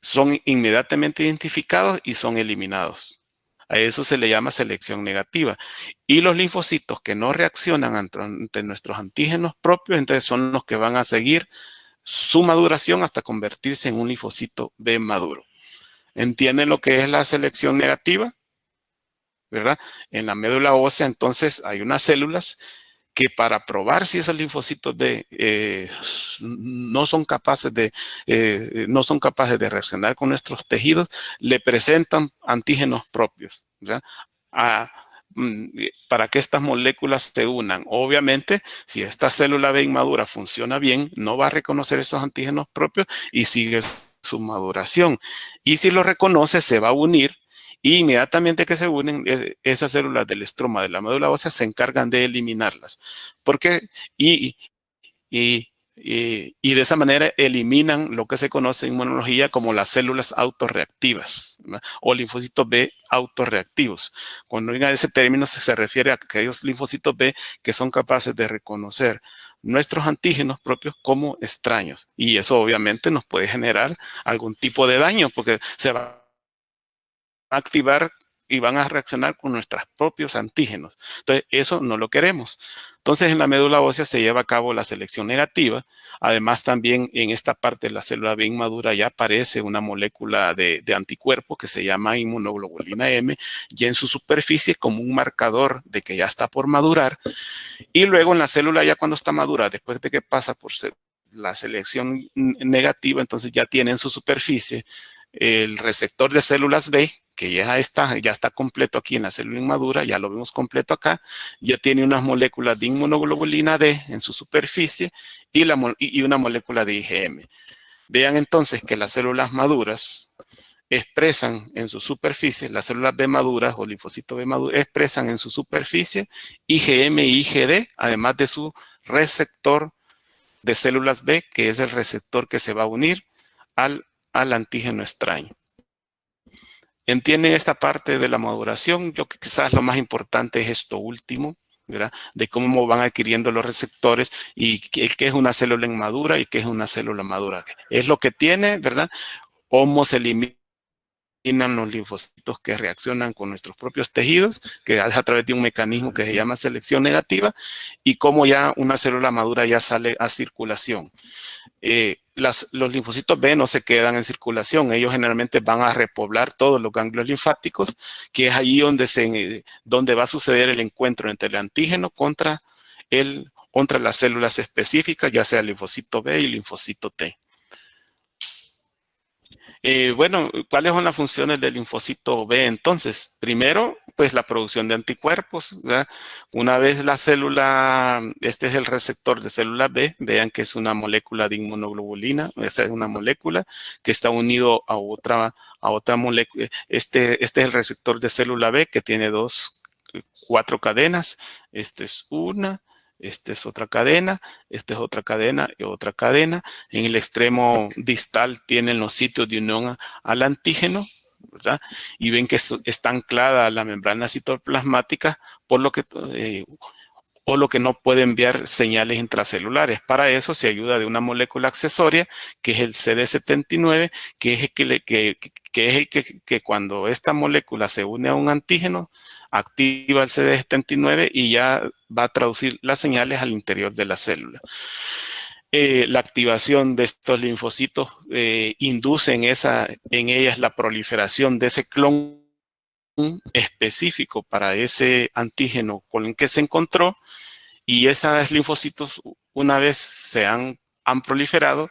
Speaker 1: son inmediatamente identificados y son eliminados. A eso se le llama selección negativa. Y los linfocitos que no reaccionan ante nuestros antígenos propios, entonces son los que van a seguir su maduración hasta convertirse en un linfocito B maduro. ¿Entienden lo que es la selección negativa? ¿Verdad? En la médula ósea, entonces, hay unas células que para probar si esos linfocitos no son capaces de reaccionar con nuestros tejidos, le presentan antígenos propios, ¿verdad? para que estas moléculas se unan. Obviamente, si esta célula B inmadura funciona bien, no va a reconocer esos antígenos propios y sigue su maduración. Y si lo reconoce, se va a unir. Y inmediatamente que se unen, esas células del estroma de la médula ósea se encargan de eliminarlas. Porque, y de esa manera eliminan lo que se conoce en inmunología como las células autorreactivas, ¿verdad? O linfocitos B autorreactivos. Cuando digan ese término se refiere a aquellos linfocitos B que son capaces de reconocer nuestros antígenos propios como extraños. Y eso obviamente nos puede generar algún tipo de daño porque se va a activar y van a reaccionar con nuestros propios antígenos. Entonces, eso no lo queremos. Entonces, en la médula ósea se lleva a cabo la selección negativa. Además, también en esta parte de la célula B inmadura ya aparece una molécula de anticuerpo que se llama inmunoglobulina M, ya en su superficie como un marcador de que ya está por madurar. Y luego en la célula ya cuando está madura, después de que pasa por la selección negativa, entonces ya tiene en su superficie el receptor de células B, que ya está completo aquí en la célula inmadura, ya lo vemos completo acá, ya tiene unas moléculas de inmunoglobulina D en su superficie y una molécula de IgM. Vean entonces que las células maduras expresan en su superficie, las células B maduras o linfocitos B maduros expresan en su superficie IgM y IgD, además de su receptor de células B, que es el receptor que se va a unir al antígeno extraño. ¿Entienden esta parte de la maduración? Yo que quizás lo más importante es esto último, ¿verdad? De cómo van adquiriendo los receptores y qué es una célula inmadura y qué es una célula madura. Es lo que tiene, ¿verdad? Cómo se eliminan los linfocitos que reaccionan con nuestros propios tejidos, que es a través de un mecanismo que se llama selección negativa, y cómo ya una célula madura ya sale a circulación. Los linfocitos B no se quedan en circulación, ellos generalmente van a repoblar todos los ganglios linfáticos, que es allí donde va a suceder el encuentro entre el antígeno contra las células específicas, ya sea el linfocito B y el linfocito T. Bueno, ¿cuáles son las funciones del linfocito B entonces? Primero, pues la producción de anticuerpos, ¿verdad? Una vez la célula, este es el receptor de célula B, vean que es una molécula de inmunoglobulina, esa es una molécula que está unido a otra molécula. Este es el receptor de célula B que tiene 4 cadenas, esta es una. Esta es otra cadena, esta es otra cadena y otra cadena. En el extremo distal tienen los sitios de unión al antígeno, ¿verdad? Y ven que está anclada a la membrana citoplasmática, por lo que no puede enviar señales intracelulares. Para eso se ayuda de una molécula accesoria, que es el CD79, que es el que cuando esta molécula se une a un antígeno, activa el CD79 y ya va a traducir las señales al interior de la célula. La activación de estos linfocitos induce en ellas la proliferación de ese clon específico para ese antígeno con el que se encontró, y esos linfocitos, una vez se han proliferado,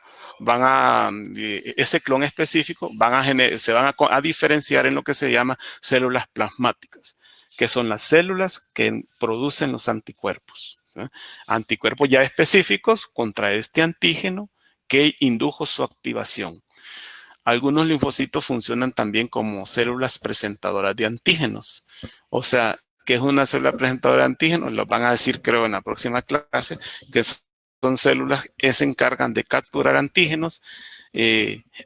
Speaker 1: ese clon específico se van a diferenciar en lo que se llama células plasmáticas, que son las células que producen los anticuerpos, ¿eh? Anticuerpos ya específicos contra este antígeno que indujo su activación. Algunos linfocitos funcionan también como células presentadoras de antígenos. O sea, que es una célula presentadora de antígenos, lo van a decir creo en la próxima clase, que son células que se encargan de capturar antígenos,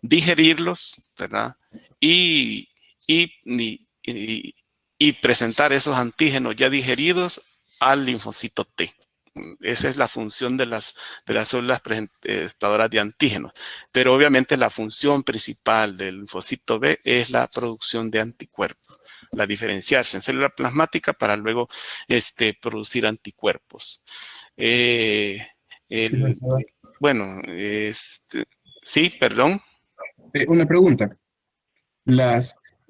Speaker 1: digerirlos, ¿verdad? Y presentar esos antígenos ya digeridos al linfocito T. Esa es la función de las células presentadoras de antígenos. Pero obviamente la función principal del linfocito B es la producción de anticuerpos, la diferenciarse en célula plasmática para luego producir anticuerpos. Bueno, sí, perdón.
Speaker 3: Una pregunta.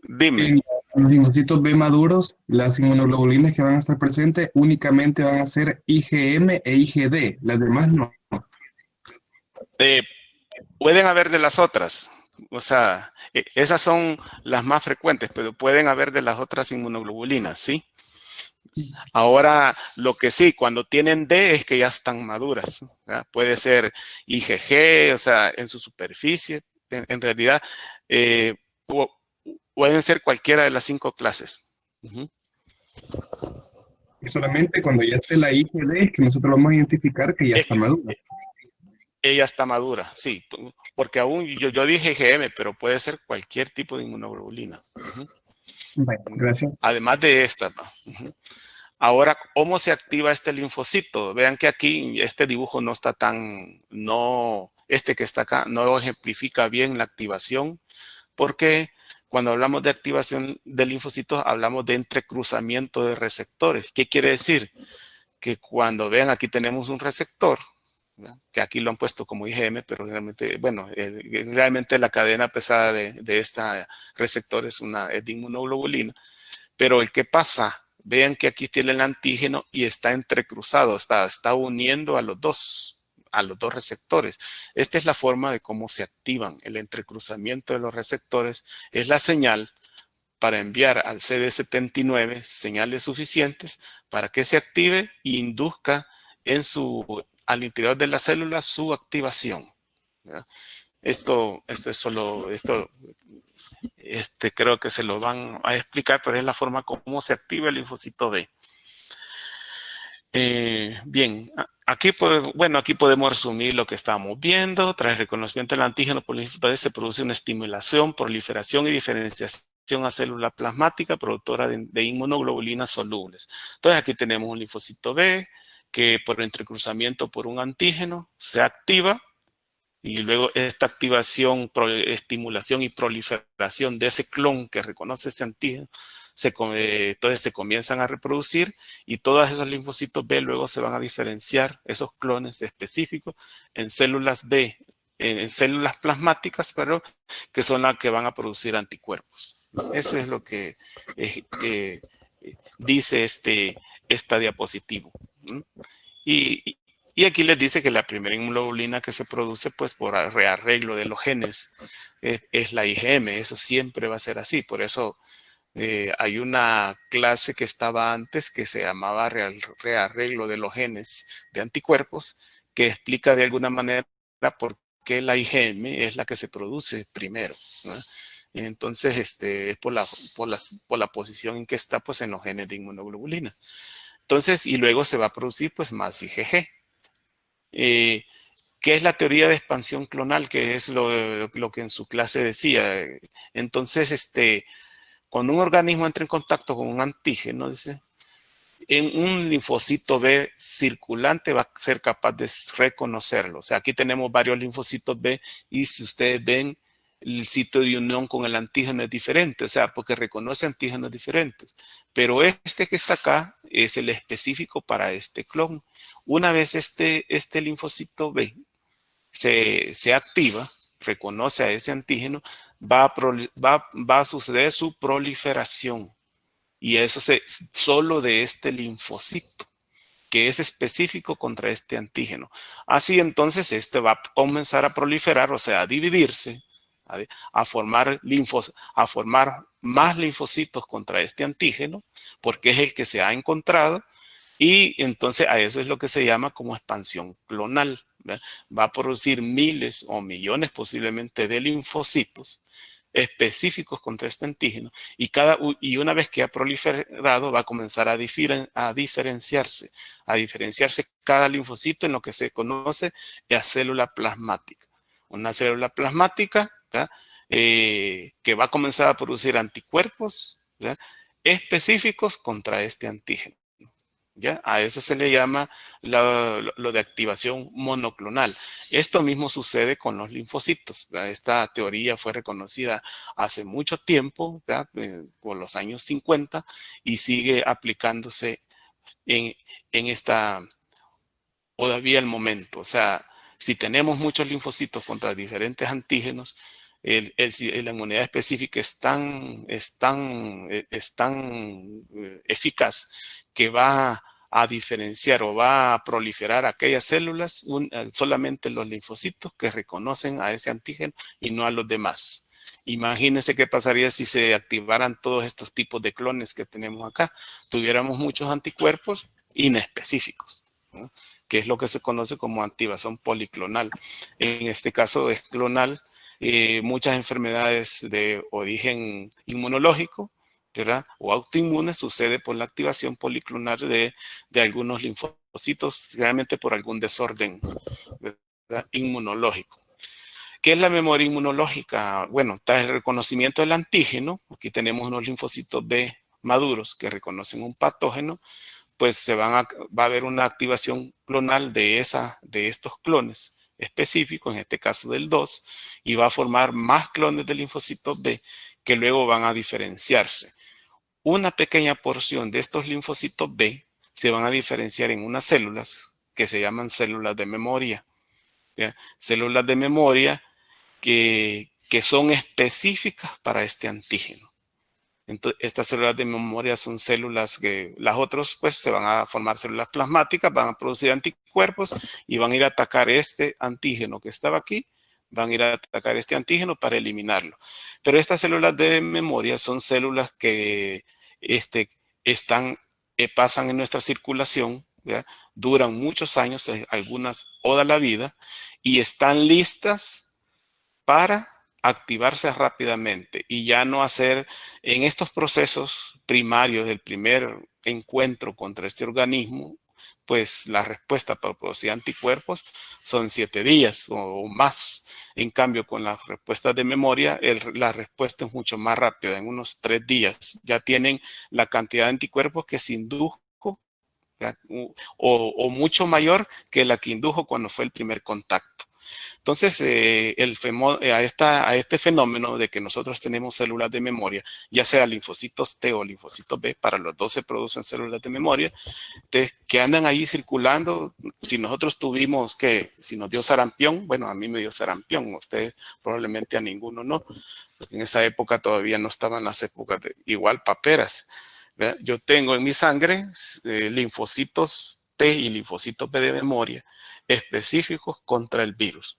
Speaker 1: Dime.
Speaker 3: En los linfocitos B maduros, las inmunoglobulinas que van a estar presentes únicamente van a ser IgM e IgD, las demás no.
Speaker 1: Pueden haber de las otras, o sea, esas son las más frecuentes, pero pueden haber de las otras inmunoglobulinas, ¿sí? Ahora, lo que sí, cuando tienen D es que ya están maduras, ¿verdad? Puede ser IgG, o sea, en su superficie, en realidad, o, pueden ser cualquiera de las 5 clases.
Speaker 3: Y solamente cuando ya esté la IgD es que nosotros vamos a identificar que ya
Speaker 1: Es
Speaker 3: está
Speaker 1: que
Speaker 3: madura.
Speaker 1: ella está madura, sí, porque aún yo dije IgM, pero puede ser cualquier tipo de inmunoglobulina.
Speaker 3: Bueno, gracias.
Speaker 1: Además de esta, ¿no? Ahora, ¿cómo se activa este linfocito? Vean que aquí este dibujo no está tan, este que está acá no ejemplifica bien la activación, porque cuando hablamos de activación de linfocitos hablamos de entrecruzamiento de receptores. ¿Qué quiere decir? Que cuando vean aquí tenemos un receptor, ¿verdad? Que aquí lo han puesto como IgM, pero realmente, bueno, realmente la cadena pesada de esta receptor es de inmunoglobulina. Pero el que pasa, vean que aquí tiene el antígeno y está entrecruzado, está uniendo a los dos receptores. Esta es la forma de cómo se activan. El entrecruzamiento de los receptores es la señal para enviar al CD79 señales suficientes para que se active e induzca al interior de la célula su activación, ¿verdad? Esto creo que se lo van a explicar, pero es la forma como se activa el linfocito B. Bien, aquí podemos resumir lo que estamos viendo. Tras el reconocimiento del antígeno por linfocito B se produce una estimulación, proliferación y diferenciación a célula plasmática productora de inmunoglobulinas solubles. Entonces aquí tenemos un linfocito B que por entrecruzamiento por un antígeno se activa. Y luego esta activación, estimulación y proliferación de ese clon que reconoce ese antígeno, entonces se comienzan a reproducir y todos esos linfocitos B luego se van a diferenciar, esos clones específicos, en células B, en células plasmáticas, pero que son las que van a producir anticuerpos. Eso es lo que dice esta diapositiva. Y aquí les dice que la primera inmunoglobulina que se produce pues por rearreglo de los genes es la IgM. Eso siempre va a ser así. Por eso hay una clase que estaba antes que se llamaba rearreglo de los genes de anticuerpos, que explica de alguna manera por qué la IgM es la que se produce primero, ¿no? Entonces, es por la posición en que está pues en los genes de inmunoglobulina. Entonces, y luego se va a producir pues más IgG. ¿Qué es la teoría de expansión clonal? Que es lo que en su clase decía. Entonces, cuando un organismo entra en contacto con un antígeno, dice, en un linfocito B circulante va a ser capaz de reconocerlo. O sea, aquí tenemos varios linfocitos B y si ustedes ven, el sitio de unión con el antígeno es diferente, o sea, porque reconoce antígenos diferentes. Pero este que está acá es el específico para este clon. Una vez este linfocito B se activa, reconoce a ese antígeno, va a suceder su proliferación. Y eso solo de este linfocito, que es específico contra este antígeno. Así entonces este va a comenzar a proliferar, o sea, a dividirse, a formar más linfocitos contra este antígeno, porque es el que se ha encontrado, y entonces a eso es lo que se llama como expansión clonal, ¿verdad? Va a producir miles o millones posiblemente de linfocitos específicos contra este antígeno y una vez que ha proliferado va a comenzar a diferenciarse cada linfocito en lo que se conoce la célula plasmática. Una célula plasmática, que va a comenzar a producir anticuerpos, ¿verdad?, específicos contra este antígeno. ¿Ya? A eso se le llama lo de activación monoclonal. Esto mismo sucede con los linfocitos, ¿verdad? Esta teoría fue reconocida hace mucho tiempo, por los años 50, y sigue aplicándose en todavía el momento. O sea, si tenemos muchos linfocitos contra diferentes antígenos, la inmunidad específica es tan eficaz que va a diferenciar o va a proliferar aquellas células, solamente los linfocitos que reconocen a ese antígeno y no a los demás. Imagínense qué pasaría si se activaran todos estos tipos de clones que tenemos acá. Tuviéramos muchos anticuerpos inespecíficos, ¿no? Que es lo que se conoce como activación policlonal. En este caso es clonal. Muchas enfermedades de origen inmunológico, ¿verdad? O autoinmune sucede por la activación policlonal de algunos linfocitos, realmente por algún desorden, ¿verdad? Inmunológico. ¿Qué es la memoria inmunológica? Bueno, tras el reconocimiento del antígeno, aquí tenemos unos linfocitos B maduros que reconocen un patógeno, pues va a haber una activación clonal de estos clones específicos, en este caso del 2, y va a formar más clones de linfocitos B que luego van a diferenciarse. Una pequeña porción de estos linfocitos B se van a diferenciar en unas células que se llaman células de memoria, ¿ya? Células de memoria que son específicas para este antígeno. Entonces, estas células de memoria son células que las otras pues se van a formar células plasmáticas, van a producir anticuerpos y van a ir a atacar este antígeno que estaba aquí, van a ir a atacar este antígeno para eliminarlo. Pero estas células de memoria son células que pasan en nuestra circulación, ¿ya? Duran muchos años, algunas toda la vida, y están listas para activarse rápidamente y ya no hacer en estos procesos primarios del primer encuentro contra este organismo, pues la respuesta para producir anticuerpos son 7 días o más. En cambio, con las respuestas de memoria, la respuesta es mucho más rápida, en unos 3 días. Ya tienen la cantidad de anticuerpos que se indujo o mucho mayor que la que indujo cuando fue el primer contacto. Entonces, a este fenómeno de que nosotros tenemos células de memoria, ya sea linfocitos T o linfocitos B, para los dos se producen células de memoria, que andan ahí circulando. Si nosotros tuvimos si nos dio sarampión, bueno, a mí me dio sarampión, a ustedes probablemente a ninguno no, porque en esa época todavía no estaban las épocas de igual paperas, ¿verdad? Yo tengo en mi sangre linfocitos T y linfocitos B de memoria específicos contra el virus.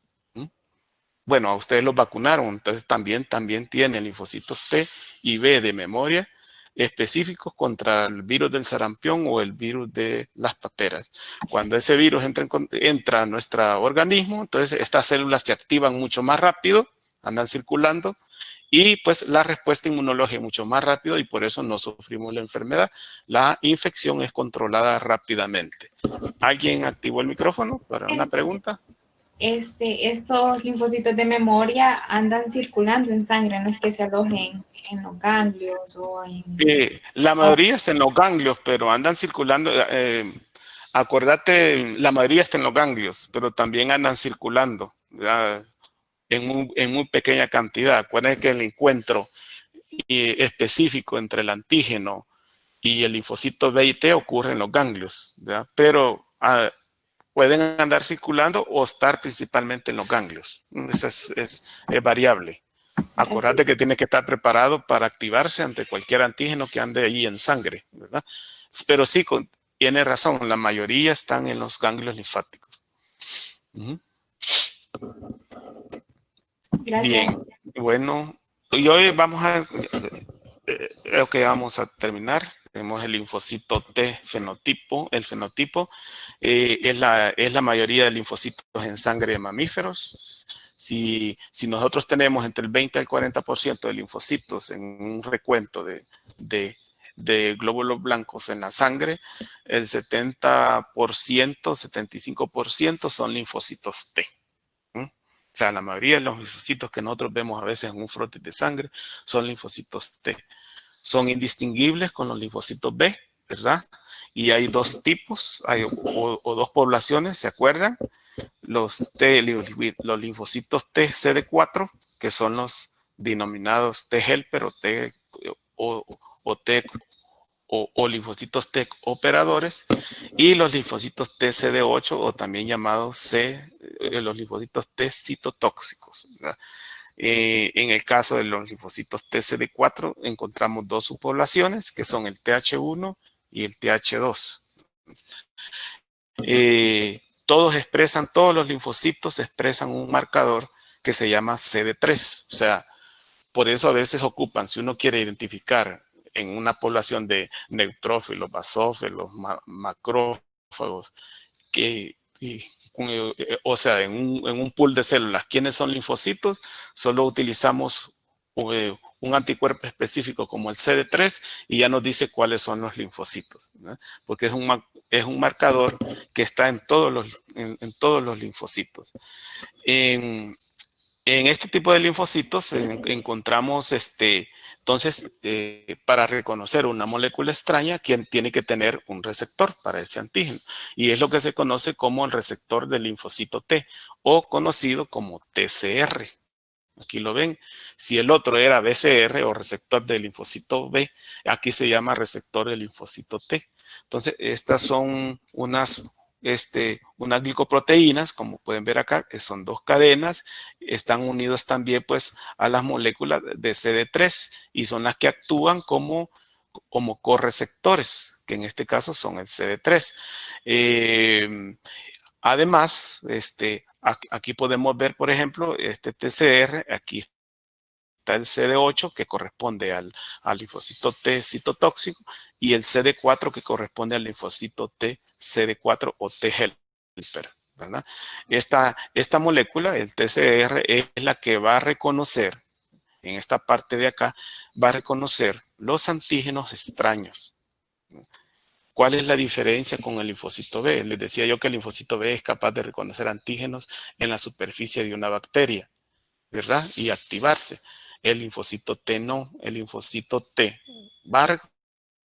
Speaker 1: Bueno, a ustedes los vacunaron, entonces también tienen linfocitos T y B de memoria específicos contra el virus del sarampión o el virus de las paperas. Cuando ese virus entra a nuestro organismo, entonces estas células se activan mucho más rápido, andan circulando, y pues la respuesta inmunológica es mucho más rápido y por eso no sufrimos la enfermedad. La infección es controlada rápidamente. ¿Alguien activó el micrófono para una pregunta?
Speaker 4: Estos linfocitos de memoria andan circulando en sangre, no es que se alojen en los ganglios o en...
Speaker 1: La mayoría está en los ganglios, pero andan circulando. Acordate, la mayoría está en los ganglios, pero también andan circulando, ¿verdad? En muy pequeña cantidad. Acuérdense que el encuentro específico entre el antígeno y el linfocito B y T ocurre en los ganglios, ¿verdad? Pero pueden andar circulando o estar principalmente en los ganglios. Eso es variable. Acordate que tiene que estar preparado para activarse ante cualquier antígeno que ande ahí en sangre, ¿verdad? Pero sí, tiene razón, la mayoría están en los ganglios linfáticos.
Speaker 4: Gracias.
Speaker 1: Bien, bueno, y hoy vamos a terminar. Tenemos el linfocito T fenotipo. El fenotipo es la mayoría de linfocitos en sangre de mamíferos. Si nosotros tenemos entre el 20 al 40% de linfocitos en un recuento de glóbulos blancos en la sangre, el 70%, 75% son linfocitos T. O sea, la mayoría de los linfocitos que nosotros vemos a veces en un frote de sangre son linfocitos T. Son indistinguibles con los linfocitos B, ¿verdad? Y hay dos tipos, o dos poblaciones, ¿se acuerdan? Los linfocitos T CD4, que son los denominados T helper o linfocitos T operadores, y los linfocitos T CD8 o también llamados los linfocitos T citotóxicos, ¿verdad? En el caso de los linfocitos TCD4 encontramos dos subpoblaciones que son el TH1 y el TH2. Todos los linfocitos expresan un marcador que se llama CD3. O sea, por eso a veces ocupan, si uno quiere identificar en una población de neutrófilos, basófilos, macrófagos, o sea, en un pool de células, ¿quiénes son linfocitos? Solo utilizamos un anticuerpo específico como el CD3 y ya nos dice cuáles son los linfocitos, ¿no? Porque es un marcador que está en todos los linfocitos. En este tipo de linfocitos encontramos, entonces, para reconocer una molécula extraña, quien tiene que tener un receptor para ese antígeno. Y es lo que se conoce como el receptor del linfocito T, o conocido como TCR. Aquí lo ven. Si el otro era BCR o receptor del linfocito B, aquí se llama receptor del linfocito T. Entonces, estas son unas glicoproteínas, como pueden ver acá, que son 2 cadenas, están unidos también pues a las moléculas de CD3 y son las que actúan como correceptores, que en este caso son el CD3. Además, aquí podemos ver, por ejemplo, este TCR, aquí está el CD8 que corresponde al linfocito T citotóxico y el CD4 que corresponde al linfocito T CD4 o T helper, ¿verdad? Esta molécula, el TCR, es la que va a reconocer, en esta parte de acá, va a reconocer los antígenos extraños. ¿Cuál es la diferencia con el linfocito B? Les decía yo que el linfocito B es capaz de reconocer antígenos en la superficie de una bacteria, ¿verdad? Y activarse. El linfocito T no. El linfocito T va a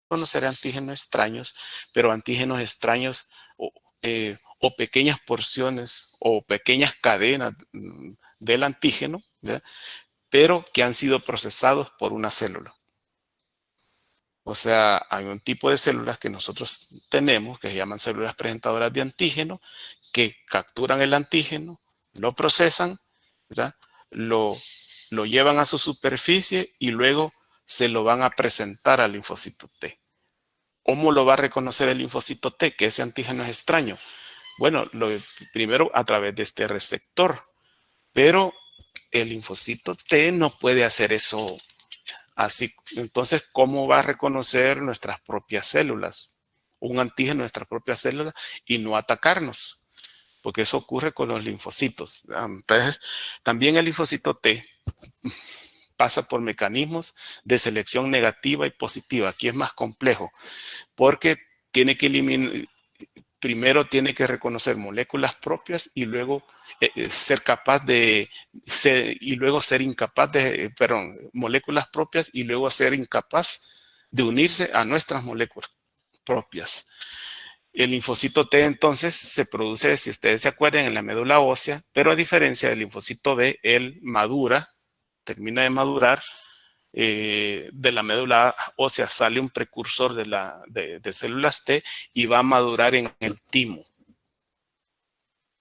Speaker 1: reconocer antígenos extraños, pero antígenos extraños o pequeñas porciones o pequeñas cadenas del antígeno, ¿verdad? Pero que han sido procesados por una célula. O sea, hay un tipo de células que nosotros tenemos que se llaman células presentadoras de antígeno, que capturan el antígeno, lo procesan, ¿verdad? Lo llevan a su superficie y luego se lo van a presentar al linfocito T. ¿Cómo lo va a reconocer el linfocito T? Que ese antígeno es extraño. Bueno, primero a través de este receptor, pero el linfocito T no puede hacer eso así. Entonces, ¿cómo va a reconocer nuestras propias células? Un antígeno de nuestras propias células y no atacarnos, porque eso ocurre con los linfocitos. Entonces, también el linfocito T pasa por mecanismos de selección negativa y positiva. Aquí es más complejo, porque tiene que eliminar, primero tiene que reconocer moléculas propias y luego ser incapaz de, moléculas propias y luego ser incapaz de unirse a nuestras moléculas propias. El linfocito T entonces se produce, si ustedes se acuerdan, en la médula ósea, pero a diferencia del linfocito B, él madura, termina de madurar, de la médula ósea sale un precursor de células T y va a madurar en el timo.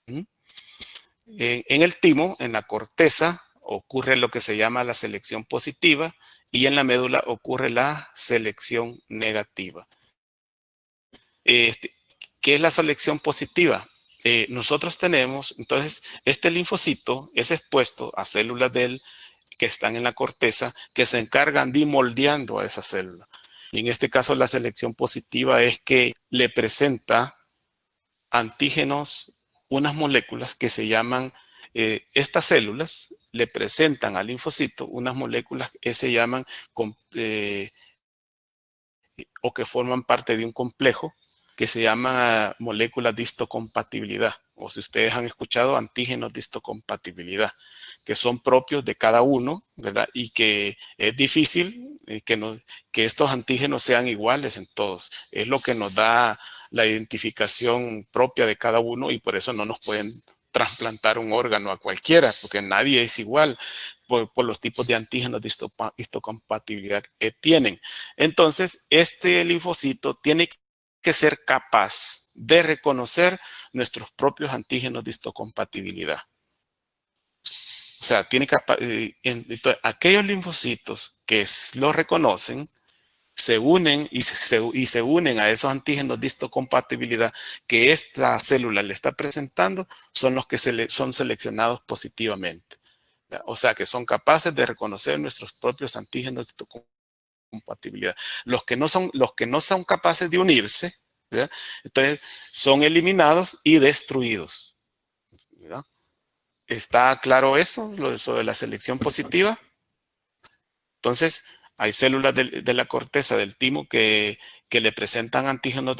Speaker 1: En el timo, en la corteza, ocurre lo que se llama la selección positiva y en la médula ocurre la selección negativa. ¿Qué es la selección positiva? Nosotros tenemos, entonces, este linfocito es expuesto a células que están en la corteza que se encargan de ir moldeando a esa célula. Y en este caso la selección positiva es que le presenta antígenos, unas moléculas que se llaman, estas células le presentan al linfocito unas moléculas que se llaman o que forman parte de un complejo que se llama moléculas de histocompatibilidad, o si ustedes han escuchado, antígenos de histocompatibilidad, que son propios de cada uno, ¿verdad? Y que es difícil que estos antígenos sean iguales en todos. Es lo que nos da la identificación propia de cada uno y por eso no nos pueden trasplantar un órgano a cualquiera, porque nadie es igual por los tipos de antígenos de histocompatibilidad que tienen. Entonces, este linfocito tiene que ser capaz de reconocer nuestros propios antígenos de histocompatibilidad. O sea, entonces, aquellos linfocitos que lo reconocen se unen y se unen a esos antígenos de histocompatibilidad que esta célula le está presentando, son los que son seleccionados positivamente, O sea, que son capaces de reconocer nuestros propios antígenos de histocompatibilidad. Los que no son capaces de unirse, ¿verdad? Entonces son eliminados y destruidos, ¿verdad? ¿Está claro esto, lo de la selección positiva? Entonces, hay células de la corteza del timo que le presentan antígenos,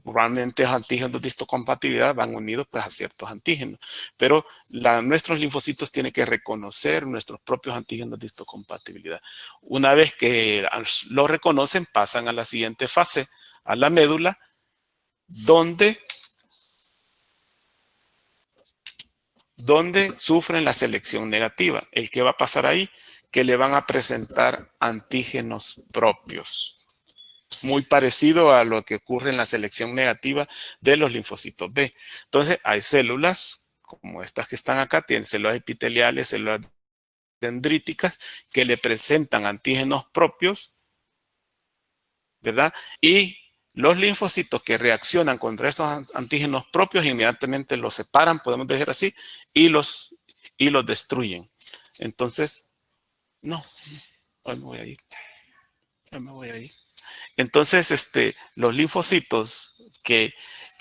Speaker 1: realmente antígenos de histocompatibilidad van unidos pues, a ciertos antígenos. Pero nuestros linfocitos tienen que reconocer nuestros propios antígenos de histocompatibilidad. Una vez que lo reconocen, pasan a la siguiente fase, a la médula, donde sufren la selección negativa. ¿El que va a pasar ahí? Que le van a presentar antígenos propios. Muy parecido a lo que ocurre en la selección negativa de los linfocitos B. Entonces, hay células como estas que están acá, tienen células epiteliales, células dendríticas, que le presentan antígenos propios, ¿verdad? Y los linfocitos que reaccionan contra estos antígenos propios inmediatamente los separan, podemos decir así, y los destruyen. Entonces, no, hoy me voy a ir. Hoy me voy a ir. Entonces, los linfocitos que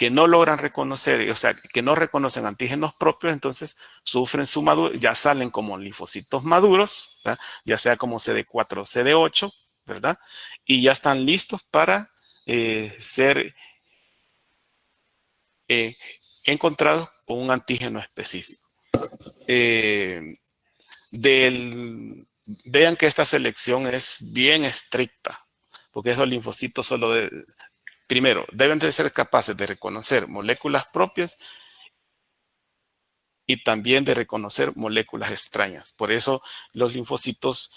Speaker 1: no logran reconocer, o sea, que no reconocen antígenos propios, entonces sufren su madurez, ya salen como linfocitos maduros, ¿verdad? Ya sea como CD4 o CD8, ¿verdad? Y ya están listos para ser encontrados con un antígeno específico. Vean que esta selección es bien estricta, porque esos linfocitos primero, deben de ser capaces de reconocer moléculas propias y también de reconocer moléculas extrañas. Por eso los linfocitos,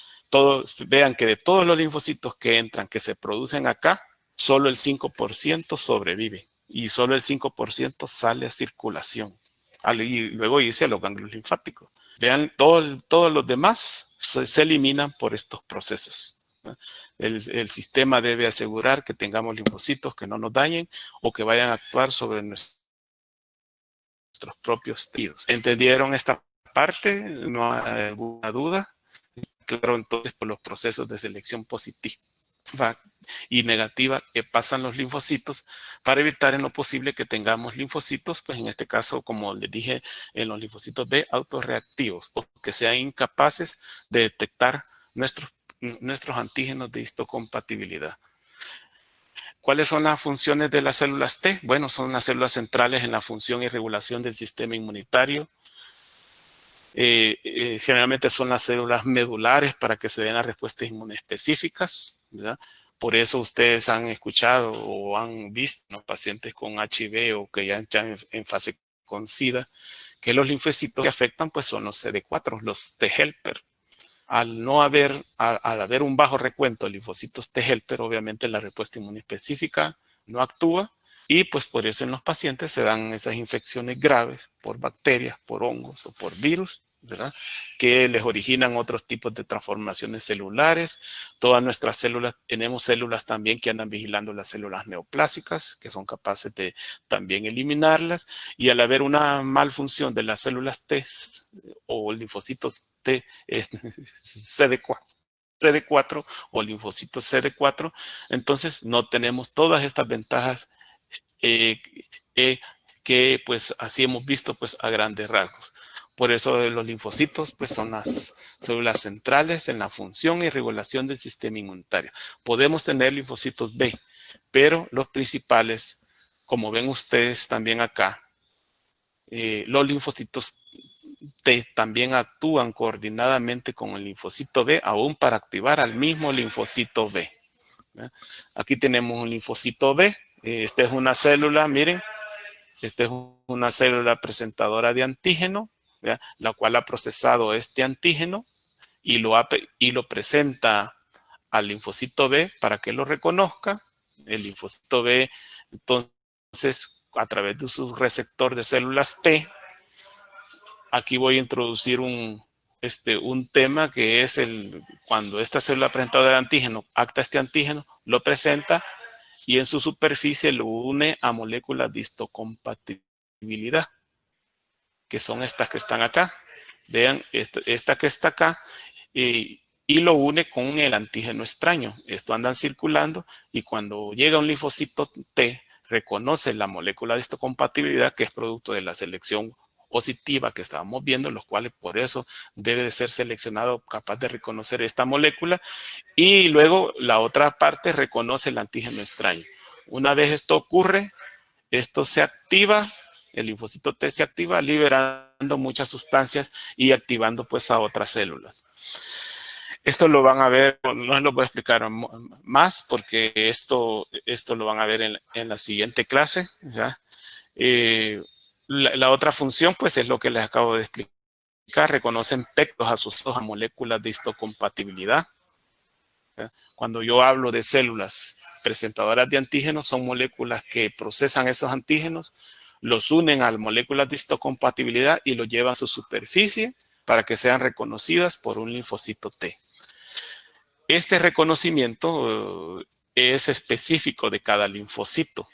Speaker 1: vean que de todos los linfocitos que entran, que se producen acá, solo el 5% sobrevive y solo el 5% sale a circulación. Y luego irse a los ganglios linfáticos. Vean, todos los demás se eliminan por estos procesos. El sistema debe asegurar que tengamos linfocitos que no nos dañen o que vayan a actuar sobre nuestros propios tejidos. ¿Entendieron esta parte? ¿No hay alguna duda? Claro, entonces por los procesos de selección positiva y negativa que pasan los linfocitos para evitar en lo posible que tengamos linfocitos, pues en este caso, como les dije, en los linfocitos B autorreactivos o que sean incapaces de detectar nuestros antígenos de histocompatibilidad. ¿Cuáles son las funciones de las células T? Bueno, son las células centrales en la función y regulación del sistema inmunitario. Generalmente son las células medulares para que se den las respuestas inmunespecíficas, ¿verdad? Por eso ustedes han escuchado o han visto, ¿no?, pacientes con HIV o que ya están en fase con SIDA, que los linfocitos que afectan pues son los CD4, los T-helper. Al haber un bajo recuento de linfocitos T-helper, obviamente la respuesta inmunespecífica no actúa y pues por eso en los pacientes se dan esas infecciones graves por bacterias, por hongos o por virus, ¿verdad?, que les originan otros tipos de transformaciones celulares. Todas nuestras células, tenemos células también que andan vigilando las células neoplásicas, que son capaces de también eliminarlas, y al haber una malfunción de las células T o linfocitos T, CD4 o linfocitos CD4, entonces no tenemos todas estas ventajas que pues así hemos visto pues a grandes rasgos. Por eso los linfocitos pues son las células centrales en la función y regulación del sistema inmunitario. Podemos tener linfocitos B, pero los principales, como ven ustedes también acá, los linfocitos T también actúan coordinadamente con el linfocito B, aún para activar al mismo linfocito B. Aquí tenemos un linfocito B. Esta es una célula, miren. Esta es una célula presentadora de antígeno, ¿verdad?, la cual ha procesado este antígeno y lo presenta al linfocito B para que lo reconozca. El linfocito B, entonces, a través de su receptor de células T, aquí voy a introducir un tema que es cuando esta célula presentadora de antígeno acta este antígeno, lo presenta y en su superficie lo une a moléculas de histocompatibilidad, que son estas que están acá. Vean, esta que está acá, y lo une con el antígeno extraño. Esto andan circulando y cuando llega un linfocito T, reconoce la molécula de histocompatibilidad, que es producto de la selección positiva que estábamos viendo, los cuales por eso debe de ser seleccionado capaz de reconocer esta molécula, y luego la otra parte reconoce el antígeno extraño. Una vez esto ocurre, esto se activa, el linfocito T se activa liberando muchas sustancias y activando pues a otras células. Esto lo van a ver, no lo voy a explicar más porque esto lo van a ver en la siguiente clase, ¿ya? La otra función pues es lo que les acabo de explicar. Reconocen pectos asociados a moléculas de histocompatibilidad. ¿Ya? Cuando yo hablo de células presentadoras de antígenos, son moléculas que procesan esos antígenos, los unen a moléculas de histocompatibilidad y los llevan a su superficie para que sean reconocidas por un linfocito T. Este reconocimiento es específico de cada linfocito.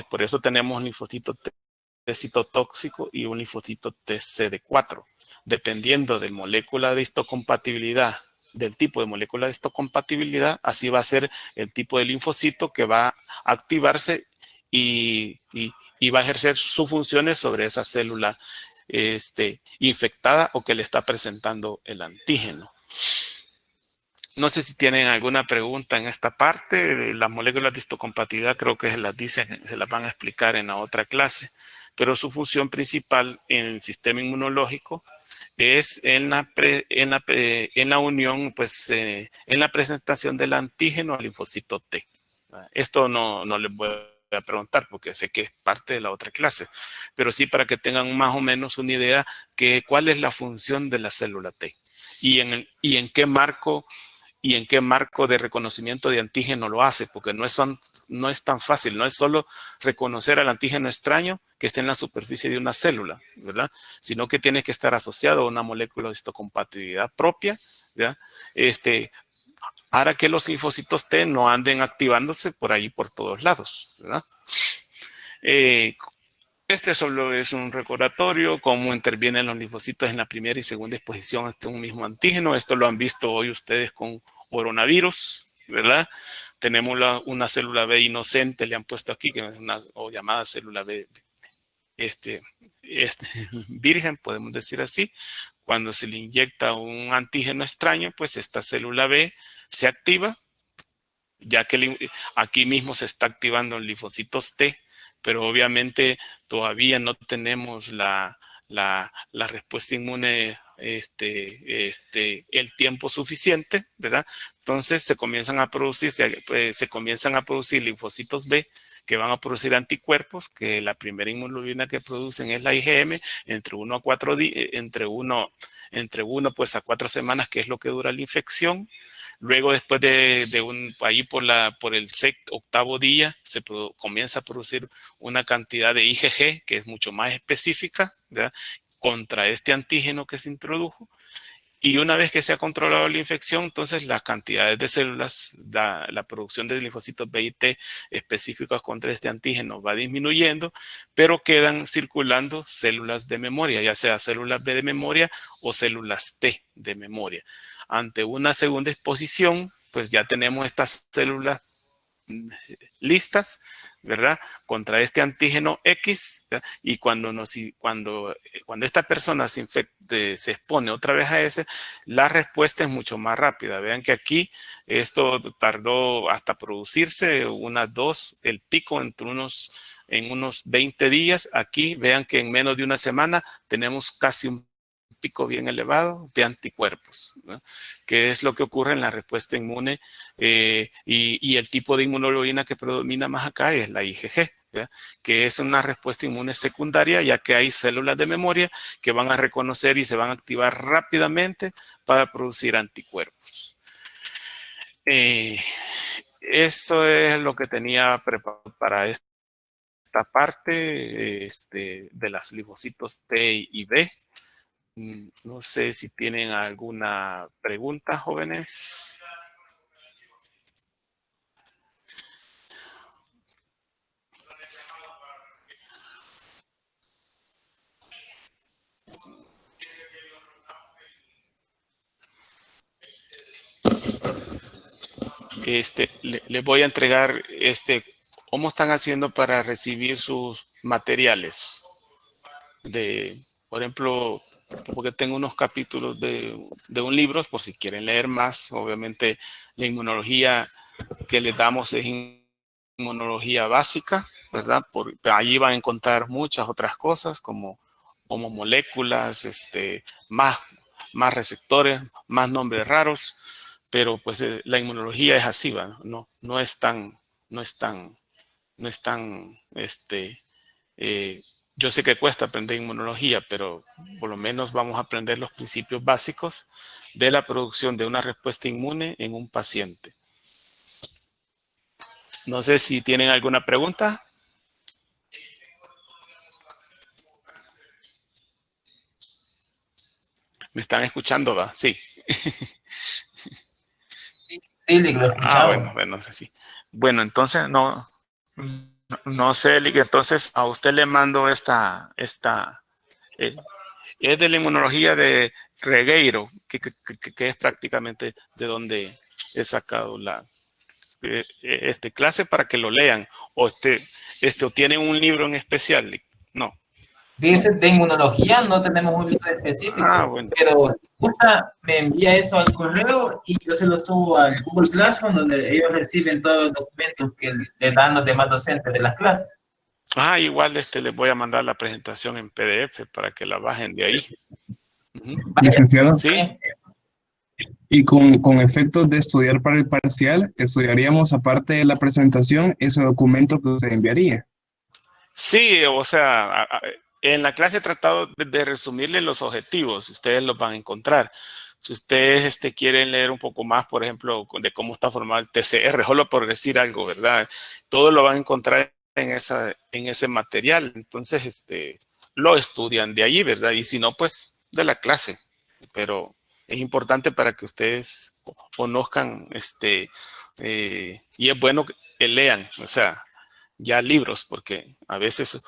Speaker 1: Por eso tenemos un linfocito T citotóxico y un linfocito TCD4. Dependiendo de molécula de histocompatibilidad, del tipo de molécula de histocompatibilidad, así va a ser el tipo de linfocito que va a activarse y va a ejercer sus funciones sobre esa célula infectada o que le está presentando el antígeno. No sé si tienen alguna pregunta en esta parte. Las moléculas de histocompatibilidad creo que se las van a explicar en la otra clase, pero su función principal en el sistema inmunológico es en la unión, pues en la presentación del antígeno al linfocito T. Esto no les voy a preguntar porque sé que es parte de la otra clase, pero sí para que tengan más o menos una idea de cuál es la función de la célula T y en qué marco de reconocimiento de antígeno lo hace, porque no es tan fácil, no es solo reconocer al antígeno extraño que esté en la superficie de una célula, ¿verdad? Sino que tiene que estar asociado a una molécula de histocompatibilidad propia, ¿verdad? Para que los linfocitos T no anden activándose por ahí por todos lados, ¿verdad? Este solo es un recordatorio, cómo intervienen los linfocitos en la primera y segunda exposición ante un mismo antígeno. Esto lo han visto hoy ustedes con coronavirus, ¿verdad? Tenemos una célula B inocente, le han puesto aquí, que es una llamada célula B virgen, podemos decir así. Cuando se le inyecta un antígeno extraño, pues esta célula B se activa, ya que aquí mismo se está activando en linfocitos T, pero obviamente todavía no tenemos la respuesta inmune el tiempo suficiente, ¿verdad? Entonces se comienzan a producir linfocitos B que van a producir anticuerpos, que la primera inmunoglobulina que producen es la IgM, entre 1 a 4 días, entre 1 pues a 4 semanas, que es lo que dura la infección. Luego, después ahí por el octavo día, comienza a producir una cantidad de IgG que es mucho más específica, ¿verdad?, contra este antígeno que se introdujo. Y una vez que se ha controlado la infección, entonces las cantidades de células, la producción de linfocitos B y T específicos contra este antígeno va disminuyendo, pero quedan circulando células de memoria, ya sea células B de memoria o células T de memoria. Ante una segunda exposición, pues ya tenemos estas células listas, ¿verdad?, contra este antígeno X, ¿verdad? Y cuando esta persona se expone otra vez a ese, la respuesta es mucho más rápida. Vean que aquí esto tardó hasta producirse el pico en unos 20 días. Aquí vean que en menos de una semana tenemos casi un pico bien elevado de anticuerpos, ¿no?, que es lo que ocurre en la respuesta inmune, y el tipo de inmunoglobulina que predomina más acá es la IgG, ¿verdad?, que es una respuesta inmune secundaria, ya que hay células de memoria que van a reconocer y se van a activar rápidamente para producir anticuerpos. Esto es lo que tenía preparado para esta parte de las linfocitos T y B. No sé si tienen alguna pregunta, jóvenes. les voy a entregar cómo están haciendo para recibir sus materiales. Por ejemplo, porque tengo unos capítulos de un libro, por si quieren leer más. Obviamente, la inmunología que les damos es inmunología básica, ¿verdad? Allí van a encontrar muchas otras cosas como moléculas, más receptores, más nombres raros, pero pues la inmunología es así, ¿va? No es tan, yo sé que cuesta aprender inmunología, pero por lo menos vamos a aprender los principios básicos de la producción de una respuesta inmune en un paciente. No sé si tienen alguna pregunta. ¿Me están escuchando, va? Sí.
Speaker 5: Sí, lo escuchaba.
Speaker 1: Bueno, sí. Bueno, entonces no sé, Lick, entonces a usted le mando es de la inmunología de Regueiro, que es prácticamente de donde he sacado clase para que lo lean, o o tienen un libro en especial, Lick. No.
Speaker 5: Dice de inmunología, no tenemos un libro específico,
Speaker 1: Bueno.
Speaker 5: pero si gusta, me envía eso al correo y yo se lo subo al Google Classroom, donde ellos reciben todos los documentos que les dan los demás docentes de las clases.
Speaker 1: Igual les voy a mandar la presentación en PDF para que la bajen de ahí.
Speaker 3: Licenciado.
Speaker 1: Sí.
Speaker 3: Y con efectos de estudiar para el parcial, estudiaríamos aparte de la presentación ese documento que usted enviaría.
Speaker 1: Sí, o sea, en la clase he tratado de resumirle los objetivos, ustedes los van a encontrar. Si ustedes quieren leer un poco más, por ejemplo, de cómo está formado el TCR, solo por decir algo, ¿verdad? Todo lo van a encontrar en ese material. Entonces, lo estudian de allí, ¿verdad? Y si no, pues de la clase. Pero es importante para que ustedes conozcan, y es bueno que lean, o sea, ya libros, porque a veces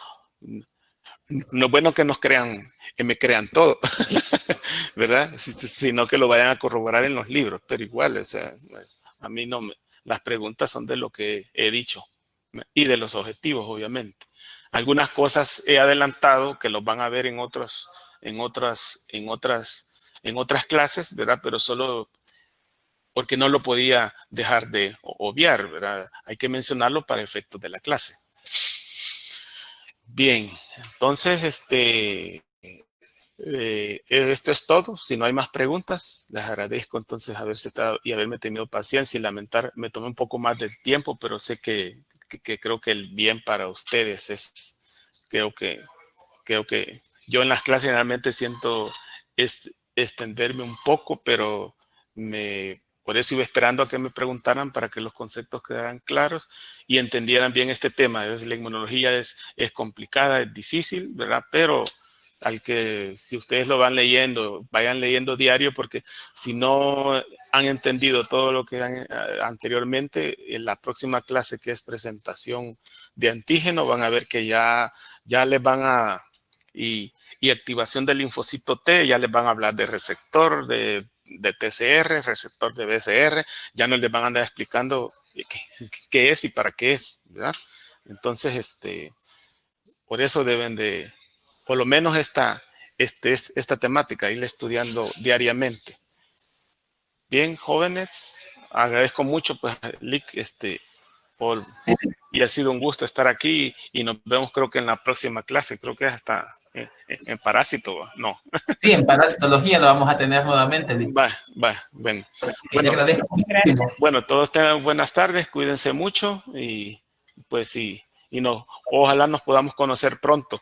Speaker 1: no es bueno que nos crean, que me crean todo, ¿verdad? Sino que lo vayan a corroborar en los libros, pero igual, o sea, a mí las preguntas son de lo que he dicho y de los objetivos, obviamente. Algunas cosas he adelantado que los van a ver en otras clases, ¿verdad? Pero solo porque no lo podía dejar de obviar, ¿verdad? Hay que mencionarlo para efectos de la clase. Bien, entonces, esto es todo. Si no hay más preguntas, les agradezco entonces haberse estado y haberme tenido paciencia y lamentar, me tomé un poco más del tiempo, pero sé que creo que el bien para ustedes creo que yo en las clases generalmente siento extenderme un poco, pero por eso iba esperando a que me preguntaran para que los conceptos quedaran claros y entendieran bien este tema. La inmunología es complicada, es difícil, ¿verdad? Pero si ustedes lo van leyendo, vayan leyendo diario, porque si no han entendido todo lo que han anteriormente, en la próxima clase, que es presentación de antígeno, van a ver que ya les van a... Y activación del linfocito T, ya les van a hablar de receptor, de TCR, receptor de BCR, ya no les van a andar explicando qué es y para qué es, ¿verdad? Entonces, por eso deben de, por lo menos esta temática, irla estudiando diariamente. Bien, jóvenes, agradezco mucho, pues, Lick, y ha sido un gusto estar aquí y nos vemos, creo que en la próxima clase, creo que es hasta en parásito, ¿no?
Speaker 5: Sí, en parasitología lo vamos a tener nuevamente.
Speaker 1: Bueno. Bueno, todos tengan buenas tardes, cuídense mucho y pues sí, ojalá nos podamos conocer pronto.